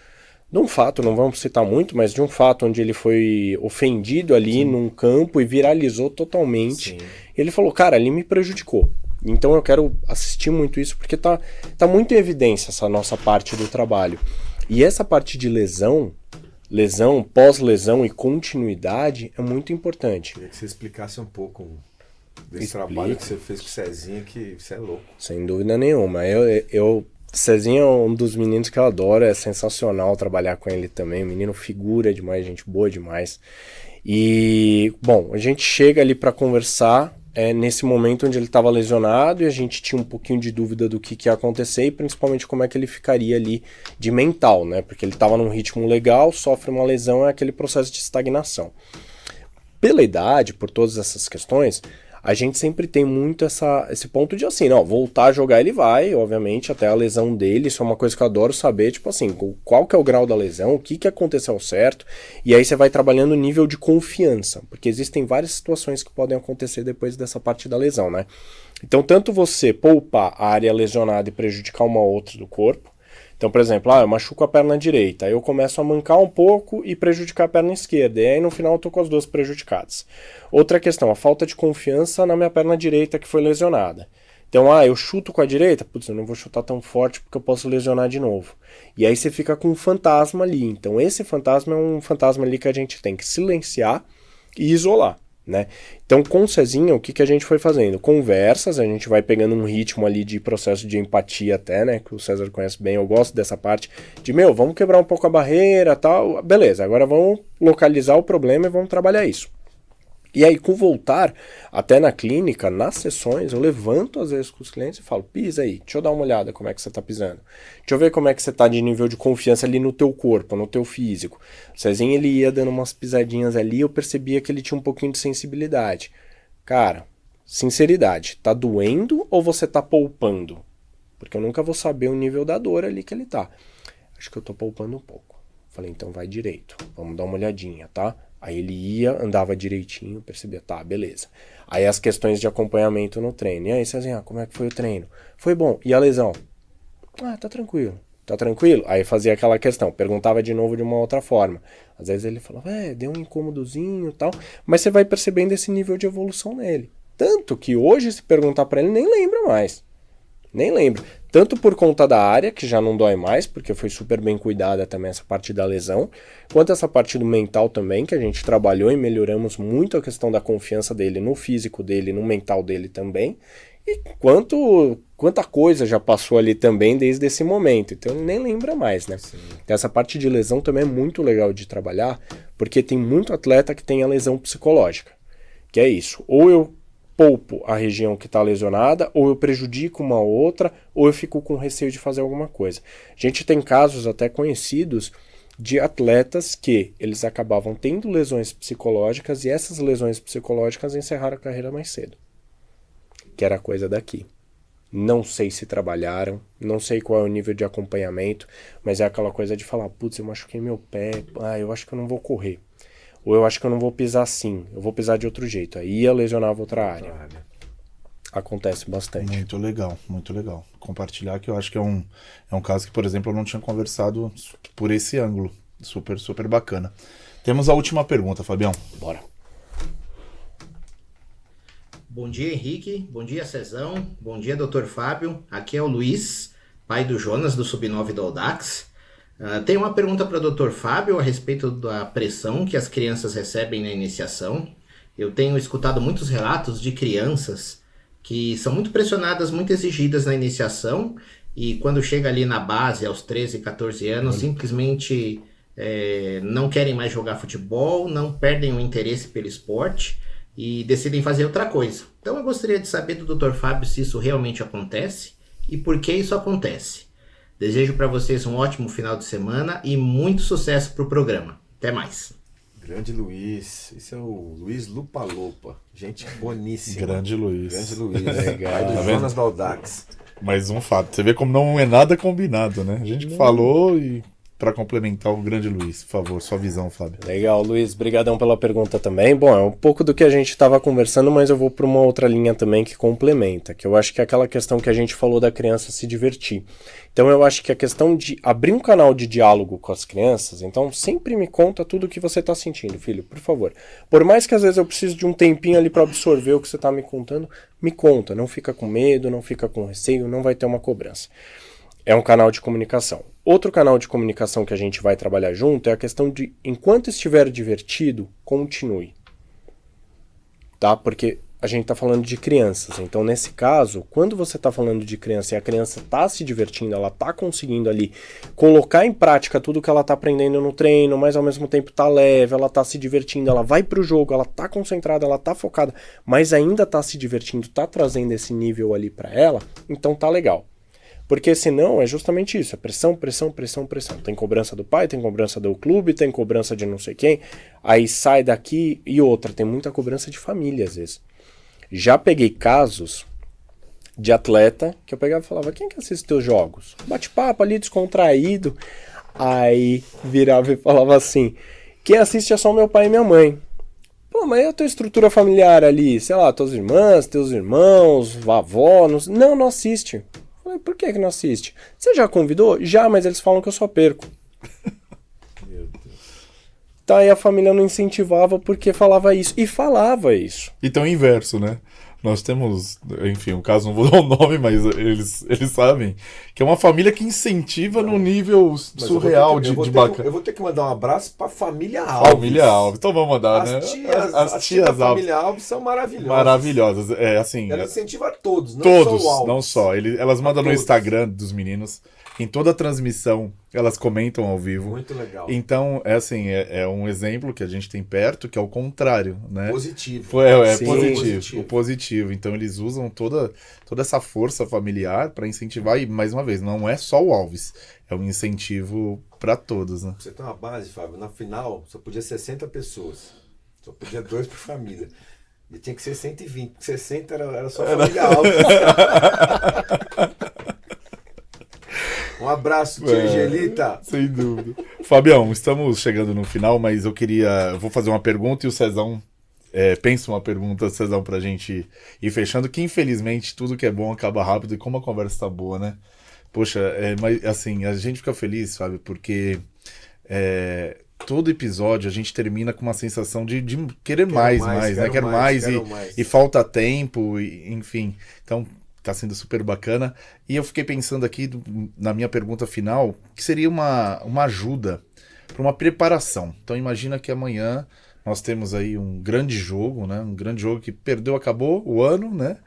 De um fato, não vamos citar muito, mas de um fato onde ele foi ofendido ali, sim, num campo e viralizou totalmente. Sim. Ele falou, cara, ali me prejudicou. Então eu quero assistir muito isso, porque tá muito em evidência essa nossa parte do trabalho. E essa parte de lesão, pós-lesão e continuidade é muito importante. Queria que você explicasse um pouco desse trabalho que você fez com o Cezinha, que você é louco. Sem dúvida nenhuma. Cezinha é um dos meninos que eu adoro, é sensacional trabalhar com ele também, o menino figura demais, gente boa demais. E, bom, a gente chega ali para conversar nesse momento onde ele estava lesionado e a gente tinha um pouquinho de dúvida do que ia acontecer e principalmente como é que ele ficaria ali de mental, né? Porque ele estava num ritmo legal, sofre uma lesão, é aquele processo de estagnação. Pela idade, por todas essas questões, a gente sempre tem muito esse ponto de assim, não, voltar a jogar ele vai, obviamente, até a lesão dele, isso é uma coisa que eu adoro saber, tipo assim, qual que é o grau da lesão, o que aconteceu certo, e aí você vai trabalhando o nível de confiança, porque existem várias situações que podem acontecer depois dessa parte da lesão, né? Então, tanto você poupar a área lesionada e prejudicar uma outra do corpo, então, por exemplo, eu machuco a perna direita, aí eu começo a mancar um pouco e prejudicar a perna esquerda, e aí no final eu tô com as duas prejudicadas. Outra questão, a falta de confiança na minha perna direita que foi lesionada. Então, eu chuto com a direita, putz, eu não vou chutar tão forte porque eu posso lesionar de novo. E aí você fica com um fantasma ali. Então, esse fantasma é um fantasma ali que a gente tem que silenciar e isolar, né? Então, com o Cezinha, o que a gente foi fazendo? Conversas, a gente vai pegando um ritmo ali de processo de empatia até, né? Que o César conhece bem, eu gosto dessa parte de, vamos quebrar um pouco a barreira e tal. Beleza, agora vamos localizar o problema e vamos trabalhar isso. E aí, com o voltar, até na clínica, nas sessões, eu levanto às vezes com os clientes e falo, pisa aí, deixa eu dar uma olhada como é que você tá pisando. Deixa eu ver como é que você tá de nível de confiança ali no teu corpo, no teu físico. O Cezinha, ele ia dando umas pisadinhas ali, eu percebia que ele tinha um pouquinho de sensibilidade. Cara, sinceridade, tá doendo ou você tá poupando? porque eu nunca vou saber o nível da dor ali que ele tá. Acho que eu tô poupando um pouco. Falei, então vai direito, vamos dar uma olhadinha, tá? Aí ele ia, andava direitinho, percebia, tá, beleza. Aí as questões de acompanhamento no treino. E aí, Cezinha, como é que foi o treino? Foi bom. E a lesão? Ah, tá tranquilo. Tá tranquilo? Aí fazia aquela questão, perguntava de novo de uma outra forma. Às vezes ele falava, deu um incômodozinho e tal, mas você vai percebendo esse nível de evolução nele. Tanto que hoje, se perguntar pra ele, nem lembra mais. Nem lembro. Tanto por conta da área, que já não dói mais, porque foi super bem cuidada também essa parte da lesão, quanto essa parte do mental também, que a gente trabalhou e melhoramos muito a questão da confiança dele no físico dele, no mental dele também, e quanta coisa já passou ali também desde esse momento. Então ele nem lembra mais, né? Sim. Essa parte de lesão também é muito legal de trabalhar, porque tem muito atleta que tem a lesão psicológica, que é isso. Ou eu poupo a região que está lesionada, ou eu prejudico uma outra, ou eu fico com receio de fazer alguma coisa. A gente tem casos até conhecidos de atletas que eles acabavam tendo lesões psicológicas e essas lesões psicológicas encerraram a carreira mais cedo. Que era coisa daqui. Não sei se trabalharam, não sei qual é o nível de acompanhamento, mas é aquela coisa de falar, putz, eu machuquei meu pé, eu acho que eu não vou correr. Ou eu acho que eu não vou pisar assim, eu vou pisar de outro jeito. Aí ia lesionar outra área. Acontece bastante. Muito legal, muito legal. Compartilhar que eu acho que é um caso que, por exemplo, eu não tinha conversado por esse ângulo. Super, super bacana. Temos a última pergunta, Fabião. Bora. Bom dia, Henrique. Bom dia, Cezão. Bom dia, Dr. Fábio. Aqui é o Luiz, pai do Jonas, do Sub-9 do Audax. Tenho uma pergunta para o Dr. Fábio a respeito da pressão que as crianças recebem na iniciação. Eu tenho escutado muitos relatos de crianças que são muito pressionadas, muito exigidas na iniciação e quando chega ali na base, aos 13, 14 anos, simplesmente não querem mais jogar futebol, não perdem o interesse pelo esporte e decidem fazer outra coisa. Então eu gostaria de saber do Dr. Fábio se isso realmente acontece e por que isso acontece. Desejo para vocês um ótimo final de semana e muito sucesso para o programa. Até mais. Grande Luiz. Esse é o Luiz Lupa-Lopa. Gente boníssima. Grande Luiz. Grande Luiz. Legal. Pai do Tá Jonas do Audax. Mais um fato. Você vê como não é nada combinado, né? A gente falou e para complementar o grande Luiz, por favor, sua visão, Fábio. Legal, Luiz, brigadão pela pergunta também. Bom, é um pouco do que a gente estava conversando, mas eu vou para uma outra linha também que complementa, que eu acho que é aquela questão que a gente falou da criança se divertir. Então eu acho que a questão de abrir um canal de diálogo com as crianças, então sempre me conta tudo o que você está sentindo, filho, por favor. Por mais que às vezes eu preciso de um tempinho ali para absorver o que você está me contando, me conta, não fica com medo, não fica com receio, não vai ter uma cobrança. É um canal de comunicação. Outro canal de comunicação que a gente vai trabalhar junto é a questão de, enquanto estiver divertido, continue. Tá? Porque a gente está falando de crianças. Então, nesse caso, quando você está falando de criança e a criança está se divertindo, ela está conseguindo ali colocar em prática tudo que ela está aprendendo no treino, mas ao mesmo tempo está leve, ela está se divertindo, ela vai para o jogo, ela está concentrada, ela está focada, mas ainda está se divertindo, está trazendo esse nível ali para ela, então tá legal. Porque senão é justamente isso, é pressão, pressão, pressão, pressão. Tem cobrança do pai, tem cobrança do clube, tem cobrança de não sei quem, aí sai daqui e outra, tem muita cobrança de família às vezes. Já peguei casos de atleta que eu pegava e falava, quem que assiste teus jogos? Bate-papo ali, descontraído, aí virava e falava assim, quem assiste é só meu pai e minha mãe. Pô, mas e a tua estrutura familiar ali, sei lá, tuas irmãs, teus irmãos, vavó, não assiste. Falei, por que não assiste? Você já convidou? Já, mas eles falam que eu só perco. Meu Deus. Tá, e a família não incentivava porque falava isso. E falava isso. Então é inverso, né? Nós temos, enfim, um caso, não vou dar o nome, mas eles sabem, que é uma família que incentiva no nível surreal de bacana. Eu vou ter que mandar um abraço pra família Alves. Família Alves, então vamos mandar, né? As tias da família Alves são maravilhosas. Maravilhosas, assim... Ela incentiva todos, não todos, só o Alves. não só. Elas mandam no Todos. Instagram dos meninos, em toda a transmissão, elas comentam ao vivo. Muito legal. Então, é um exemplo que a gente tem perto, que é o contrário, né? Positivo. É Sim. positivo, o positivo. Então eles usam toda essa força familiar para incentivar, e mais uma vez, não é só o Alves, é um incentivo para todos, né? Você tem uma base, Fábio, na final só podia 60 pessoas, só podia 2 por família. E tinha que ser 120, 60 era só a família Alves. abraço, tia Angelita. Sem dúvida. Fabião, estamos chegando no final, mas eu vou fazer uma pergunta e o Cezão pensa uma pergunta, Cezão, pra gente ir fechando, que infelizmente tudo que é bom acaba rápido e como a conversa tá boa, né? Poxa, mas assim, a gente fica feliz, Fábio, porque todo episódio a gente termina com uma sensação de querer mais, né? Quero mais e falta tempo, enfim. Então, tá sendo super bacana. E eu fiquei pensando aqui na minha pergunta final, que seria uma ajuda para uma preparação. Então, imagina que amanhã nós temos aí um grande jogo, né? Um grande jogo que perdeu, acabou o ano, né?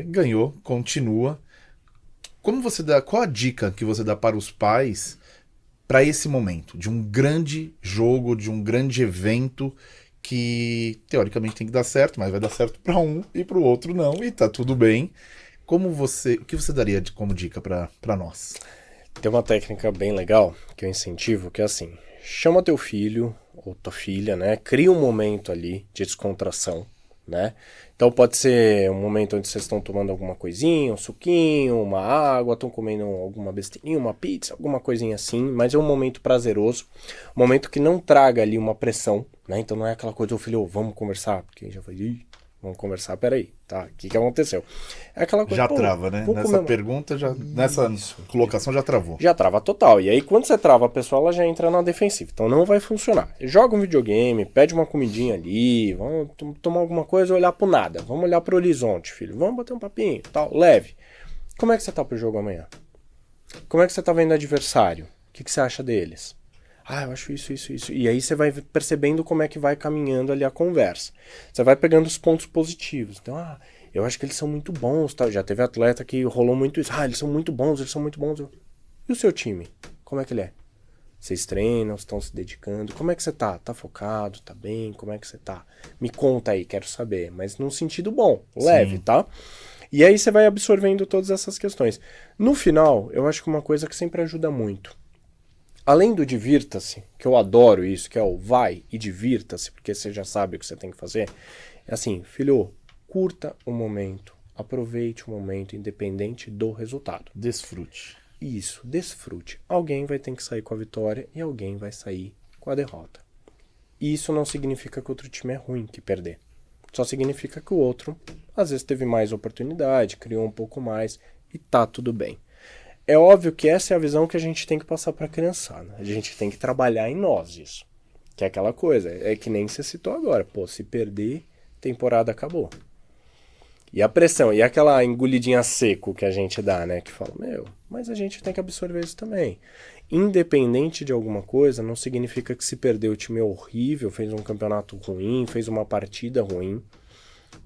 Ganhou, continua. Qual a dica que você dá para os pais para esse momento de um grande jogo, de um grande evento que teoricamente tem que dar certo, mas vai dar certo para um e para o outro não, e tá tudo bem. O que você daria como dica para nós? Tem uma técnica bem legal que eu incentivo, que é assim: chama teu filho ou tua filha, né? Cria um momento ali de descontração, né? Então pode ser um momento onde vocês estão tomando alguma coisinha, um suquinho, uma água, estão comendo alguma besteirinha, uma pizza, alguma coisinha assim, mas é um momento prazeroso, um momento que não traga ali uma pressão, né? Então não é aquela coisa, filho, vamos conversar, porque já foi, vamos conversar, peraí, tá, o que aconteceu? É aquela coisa, já trava, né? Nessa pergunta, nessa colocação já travou. Já trava total, e aí quando você trava a pessoa, ela já entra na defensiva, então não vai funcionar. Joga um videogame, pede uma comidinha ali, vamos tomar alguma coisa e olhar pro nada, vamos olhar pro horizonte, filho, vamos bater um papinho, tal, leve. Como é que você tá pro jogo amanhã? Como é que você tá vendo o adversário? O que você acha deles? Eu acho isso. E aí você vai percebendo como é que vai caminhando ali a conversa. Você vai pegando os pontos positivos. Então, eu acho que eles são muito bons. Tá? Já teve atleta que rolou muito isso. Eles são muito bons. E o seu time? Como é que ele é? Vocês treinam, estão se dedicando? Como é que você tá? Tá focado? Tá bem? Como é que você tá? Me conta aí, quero saber. Mas num sentido bom, leve, tá? E aí você vai absorvendo todas essas questões. No final, eu acho que uma coisa que sempre ajuda muito, além do divirta-se, que eu adoro isso, que é o vai e divirta-se, porque você já sabe o que você tem que fazer, é assim, filho, curta o momento, aproveite o momento, independente do resultado. Desfrute. Isso, desfrute. Alguém vai ter que sair com a vitória e alguém vai sair com a derrota. E isso não significa que o outro time é ruim que perder. Só significa que o outro, às vezes, teve mais oportunidade, criou um pouco mais e tá tudo bem. É óbvio que essa é a visão que a gente tem que passar para a criançada. A gente tem que trabalhar em nós isso. Que é aquela coisa, é que nem você citou agora. Pô, se perder, temporada acabou. E a pressão, e aquela engolidinha seco que a gente dá, né? Que fala, mas a gente tem que absorver isso também. Independente de alguma coisa, não significa que se perder o time é horrível, fez um campeonato ruim, fez uma partida ruim.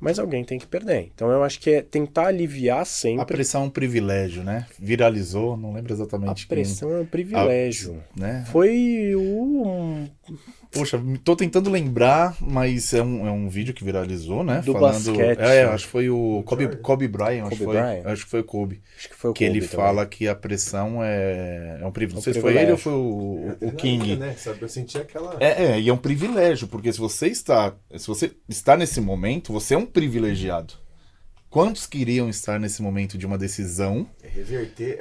Mas alguém tem que perder. Então eu acho que é tentar aliviar sempre. A pressão é um privilégio, né? Viralizou, não lembro exatamente. A pressão é um privilégio. Né? Foi o... Poxa, tô tentando lembrar, mas é um vídeo que viralizou, né? Do basquete. Acho que foi o Kobe Bryant. Acho que foi o Kobe. Acho que foi o que Kobe ele também. Fala que a pressão é um privilégio. Não sei se foi ele ou foi o King. Né? Eu senti aquela... E é um privilégio, porque se você está nesse momento, você é um privilegiado. Quantos queriam estar nesse momento de uma decisão? É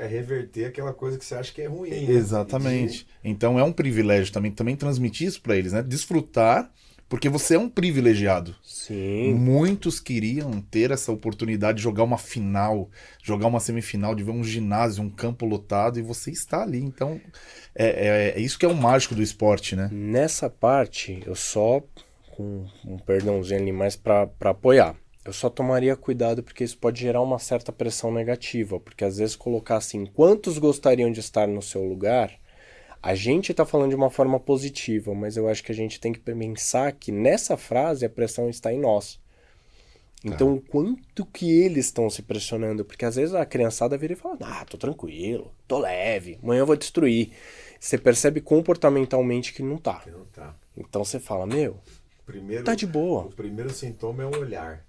reverter aquela coisa que você acha que é ruim. Né? Exatamente. Então é um privilégio também transmitir isso para eles, né? Desfrutar, porque você é um privilegiado. Sim. Muitos queriam ter essa oportunidade de jogar uma final, jogar uma semifinal, de ver um ginásio, um campo lotado, e você está ali. Então é isso que é o mágico do esporte, né? Nessa parte, eu só, com um perdãozinho ali mais para apoiar. Eu só tomaria cuidado porque isso pode gerar uma certa pressão negativa, porque às vezes colocar assim, quantos gostariam de estar no seu lugar, a gente está falando de uma forma positiva, mas eu acho que a gente tem que pensar que nessa frase a pressão está em nós. Então, o quanto que eles estão se pressionando, porque às vezes a criançada vira e fala, tô tranquilo, tô leve, amanhã eu vou destruir. Você percebe comportamentalmente que não tá. Então você fala, tá de boa. O primeiro sintoma é um olhar.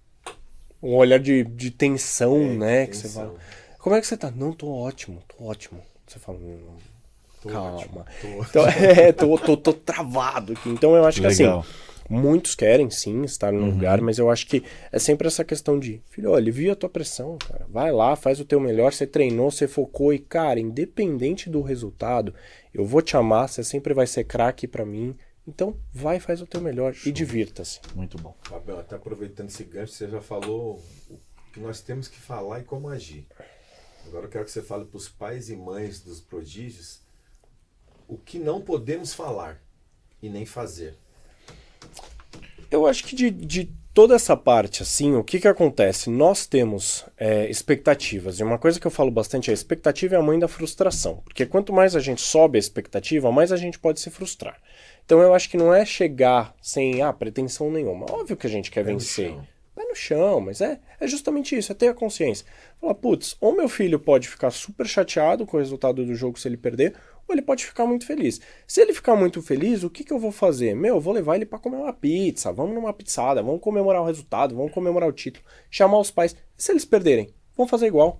Um olhar de tensão, né? Que você fala, como é que você tá? Não, tô ótimo. Você fala, calma. Ótimo. Então, tô travado aqui. Então eu acho que assim, Muitos querem, sim, estar no lugar, mas eu acho que é sempre essa questão de, filho, alivia a tua pressão, cara. Vai lá, faz o teu melhor, você treinou, você focou e, cara, independente do resultado, eu vou te amar, você sempre vai ser craque pra mim. Então, vai, faz o teu melhor e divirta-se. Muito bom. Fabião, até aproveitando esse gancho, você já falou o que nós temos que falar e como agir. Agora eu quero que você fale para os pais e mães dos prodígios o que não podemos falar e nem fazer. Eu acho que de toda essa parte, assim, o que acontece? Nós temos expectativas. E uma coisa que eu falo bastante é a expectativa é a mãe da frustração. Porque quanto mais a gente sobe a expectativa, mais a gente pode se frustrar. Então eu acho que não é chegar sem pretensão nenhuma. Óbvio que a gente quer vencer. Vai no chão, mas é justamente isso, é ter a consciência. Falar, putz, ou meu filho pode ficar super chateado com o resultado do jogo se ele perder, ou ele pode ficar muito feliz. Se ele ficar muito feliz, o que eu vou fazer? Eu vou levar ele para comer uma pizza, vamos numa pizzada, vamos comemorar o resultado, vamos comemorar o título, chamar os pais. E se eles perderem? Vamos fazer igual.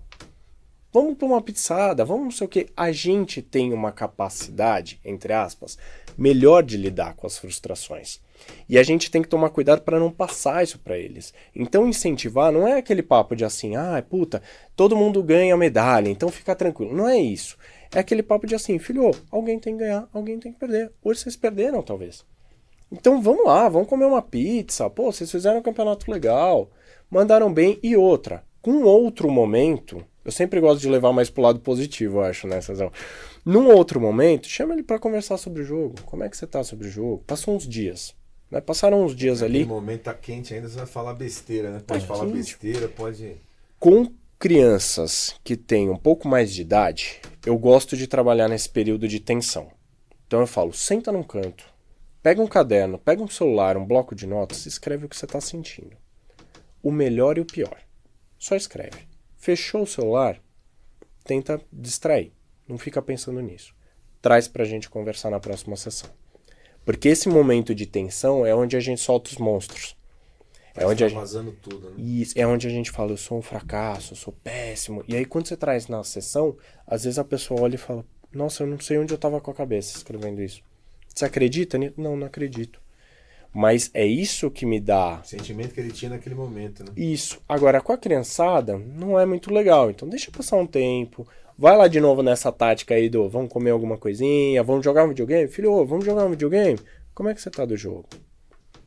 Vamos para uma pizzada, vamos não sei o quê. A gente tem uma capacidade, entre aspas, melhor de lidar com as frustrações. E a gente tem que tomar cuidado para não passar isso para eles. Então incentivar não é aquele papo de assim, todo mundo ganha medalha, então fica tranquilo. Não é isso. É aquele papo de assim, filho, alguém tem que ganhar, alguém tem que perder. Hoje vocês perderam, talvez. Então vamos lá, vamos comer uma pizza. Pô, vocês fizeram um campeonato legal, mandaram bem. E outra, com outro momento, eu sempre gosto de levar mais pro lado positivo, eu acho, né, Cezão? Num outro momento, chama ele para conversar sobre o jogo. Como é que você tá sobre o jogo? Passou uns dias. Né? Passaram uns dias ali. No momento tá quente ainda, você vai falar besteira, né? Pode falar besteira, pode... Com crianças que têm um pouco mais de idade, eu gosto de trabalhar nesse período de tensão. Então eu falo, senta num canto, pega um caderno, pega um celular, um bloco de notas, escreve o que você tá sentindo. O melhor e o pior. Só escreve. Fechou o celular, tenta distrair. Não fica pensando nisso. Traz pra gente conversar na próxima sessão. Porque esse momento de tensão é onde a gente solta os monstros. É onde a gente... vazando tudo, né? Isso, é onde a gente fala, eu sou um fracasso, eu sou péssimo. E aí quando você traz na sessão, às vezes a pessoa olha e fala, nossa, eu não sei onde eu tava com a cabeça escrevendo isso. Você acredita nisso? Não, não acredito. Mas é isso que me dá... O sentimento que ele tinha naquele momento, né? Isso. Agora, com a criançada, não é muito legal. Então deixa passar um tempo... Vai lá de novo nessa tática aí do vamos comer alguma coisinha, vamos jogar um videogame? Filho, vamos jogar um videogame? Como é que você tá do jogo?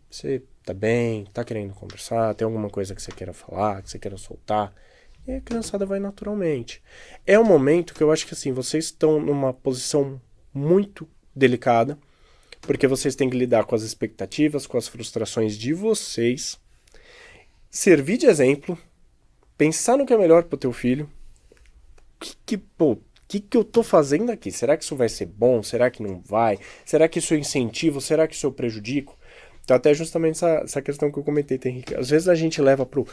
Você tá bem? Tá querendo conversar? Tem alguma coisa que você queira falar, que você queira soltar? E a criançada vai naturalmente. É um momento que eu acho que assim, vocês estão numa posição muito delicada, porque vocês têm que lidar com as expectativas, com as frustrações de vocês, servir de exemplo, pensar no que é melhor pro teu filho. O que eu tô fazendo aqui? Será que isso vai ser bom? Será que não vai? Será que isso eu incentivo? Será que isso eu prejudico? Então até justamente essa questão que eu comentei, Henrique. Às vezes a gente leva pro,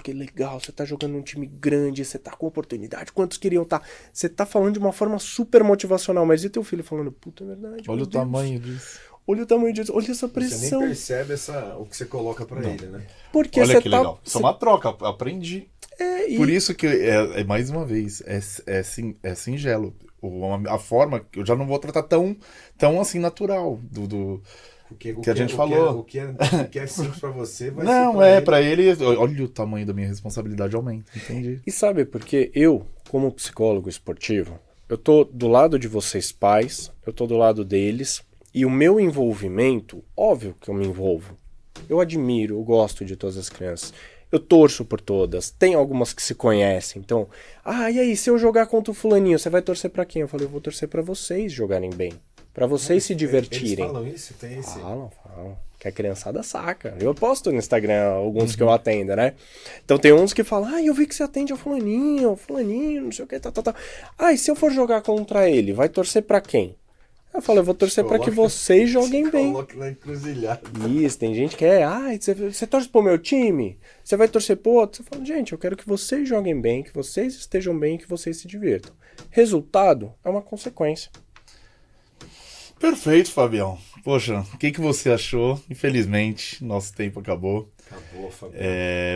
que legal, você tá jogando num time grande, você tá com oportunidade, quantos queriam estar? Você tá falando de uma forma super motivacional, mas e teu filho falando, puta, é verdade. Olha o tamanho disso. Olha o tamanho disso, olha essa pressão. Você nem percebe o que você coloca pra ele, né? Porque olha você que legal. Isso é uma troca, aprendi. Por isso que, mais uma vez, é singelo. A forma, eu já não vou tratar tão assim natural Porque que a gente falou. O que é simples pra você vai não, ser pra ele. Olha o tamanho da minha responsabilidade aumenta, entendi. E sabe, porque eu, como psicólogo esportivo, eu tô do lado de vocês pais, eu tô do lado deles, e o meu envolvimento, óbvio que eu me envolvo. Eu admiro, eu gosto de todas as crianças. Eu torço por todas. Tem algumas que se conhecem. Então, e aí, se eu jogar contra o fulaninho, você vai torcer pra quem? Eu falei, eu vou torcer pra vocês jogarem bem. Pra vocês se divertirem. Eles falam isso? Tem esse... Falam. Que a criançada saca. Eu posto no Instagram alguns que eu atendo, né? Então tem uns que falam, eu vi que você atende ao fulaninho, não sei o que, tá. E se eu for jogar contra ele, vai torcer pra quem? Eu falo, eu vou torcer pra que vocês joguem bem. Coloque na encruzilhada. Isso, tem gente que você torce pro meu time? Você vai torcer pro outro? Você fala, gente, eu quero que vocês joguem bem, que vocês estejam bem, que vocês se divirtam. Resultado é uma consequência. Perfeito, Fabião. Poxa, o que você achou? Infelizmente, nosso tempo acabou. Acabou, Fabião.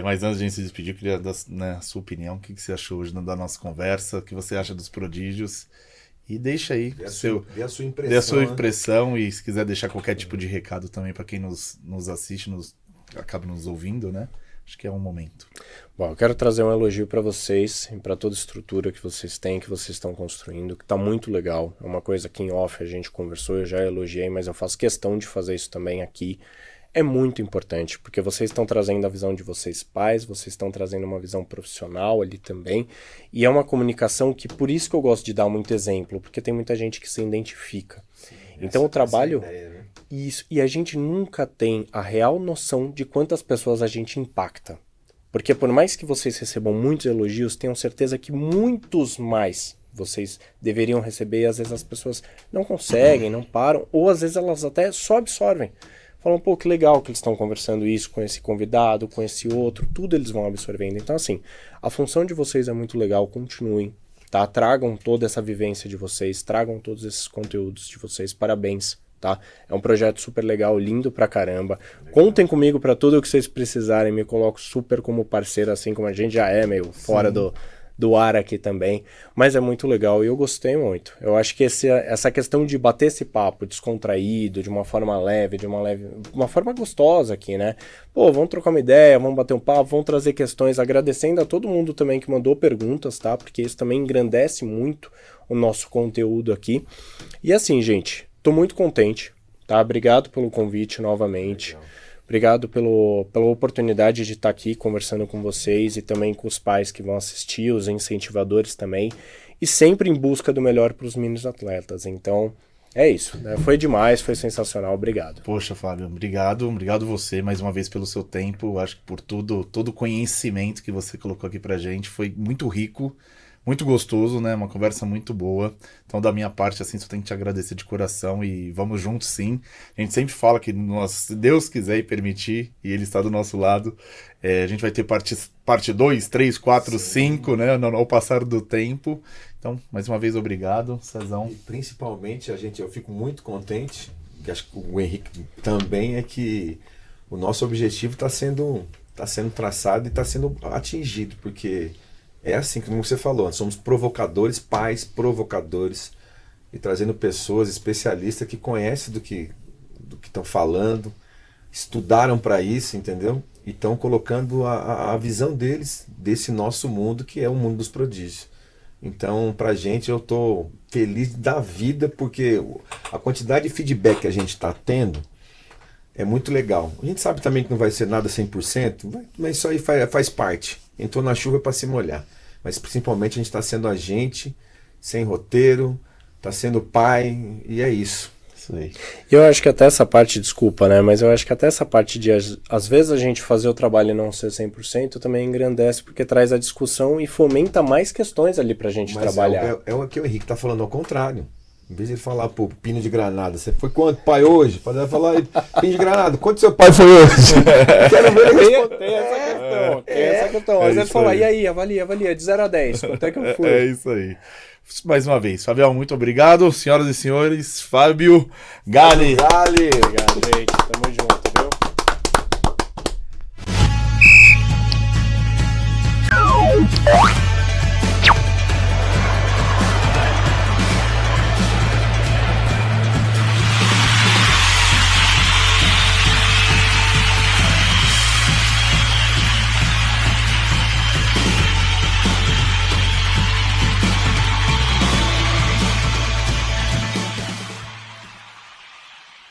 Mas antes de a gente se despedir, eu queria dar a sua opinião. O que você achou hoje da nossa conversa? O que você acha dos prodígios? E deixa aí Dê a sua impressão. Dê a sua impressão e se quiser deixar qualquer tipo de recado também para quem nos assiste, acaba nos ouvindo, né? Acho que é um momento. Bom, eu quero trazer um elogio para vocês e para toda a estrutura que vocês têm, que vocês estão construindo, que está muito legal. É uma coisa que em off a gente conversou, eu já elogiei, mas eu faço questão de fazer isso também aqui. É muito importante, porque vocês estão trazendo a visão de vocês pais, vocês estão trazendo uma visão profissional ali também, e é uma comunicação que, por isso que eu gosto de dar muito exemplo, porque tem muita gente que se identifica. Sim, então o trabalho... Ideia, né? Isso, e a gente nunca tem a real noção de quantas pessoas a gente impacta. Porque por mais que vocês recebam muitos elogios, tenham certeza que muitos mais vocês deveriam receber, e às vezes as pessoas não conseguem, não param, ou às vezes elas até só absorvem. Falam, pô, que legal que eles estão conversando isso com esse convidado, com esse outro, tudo eles vão absorvendo. Então, assim, a função de vocês é muito legal, continuem, tá? Tragam toda essa vivência de vocês, tragam todos esses conteúdos de vocês, parabéns, tá? É um projeto super legal, lindo pra caramba. Legal. Contem comigo pra tudo o que vocês precisarem, me coloco super como parceiro, assim como a gente já é meio fora do ar aqui também, mas é muito legal e eu gostei muito. Eu acho que essa questão de bater esse papo descontraído, de uma forma leve, uma forma gostosa aqui, né? Pô, vamos trocar uma ideia, vamos bater um papo, vamos trazer questões, agradecendo a todo mundo também que mandou perguntas, tá? Porque isso também engrandece muito o nosso conteúdo aqui. E assim, gente, tô muito contente, tá? Obrigado pelo convite novamente. Legal. Obrigado pela oportunidade de estar aqui conversando com vocês e também com os pais que vão assistir, os incentivadores também, e sempre em busca do melhor para os meninos atletas. Então, é isso, né? Foi demais, foi sensacional, obrigado. Poxa, Fábio, obrigado você mais uma vez pelo seu tempo, acho que por todo o conhecimento que você colocou aqui pra gente, foi muito rico, muito gostoso, né? Uma conversa muito boa. Então, da minha parte, assim, só tenho que te agradecer de coração e vamos juntos, sim. A gente sempre fala que se Deus quiser e permitir, e Ele está do nosso lado, a gente vai ter parte 2, 3, 4, 5, né? Ao passar do tempo. Então, mais uma vez, obrigado, Cezão. E principalmente, eu fico muito contente, que acho que o Henrique também, é que o nosso objetivo está sendo traçado e está sendo atingido, porque... É assim, como você falou, nós somos provocadores, pais provocadores, e trazendo pessoas especialistas que conhecem do que estão falando, estudaram para isso, entendeu? E estão colocando a visão deles, desse nosso mundo, que é o mundo dos prodígios. Então, pra gente, eu tô feliz da vida, porque a quantidade de feedback que a gente está tendo é muito legal. A gente sabe também que não vai ser nada 100%, mas isso aí faz parte. Entrou na chuva para se molhar. Mas principalmente a gente está sendo a gente, sem roteiro, está sendo pai, e é isso. Isso aí. Eu acho que até essa parte, desculpa, né? Mas eu acho que até essa parte de, às vezes, a gente fazer o trabalho e não ser 100% também engrandece, porque traz a discussão e fomenta mais questões ali pra gente trabalhar. É o que o Henrique tá falando ao contrário. Em vez de ele falar, pô, pino de granada, você foi quanto, pai, hoje? Pode falar, pino de granada, quanto seu pai foi hoje? Quero ver ele responder. Tem essa questão. Às vezes fala, e aí, avalia, de 0 a 10, quanto é que eu fui? É isso aí. Mais uma vez, Fabião, muito obrigado. Senhoras e senhores, Fábio Galli. Obrigado, gente. Tamo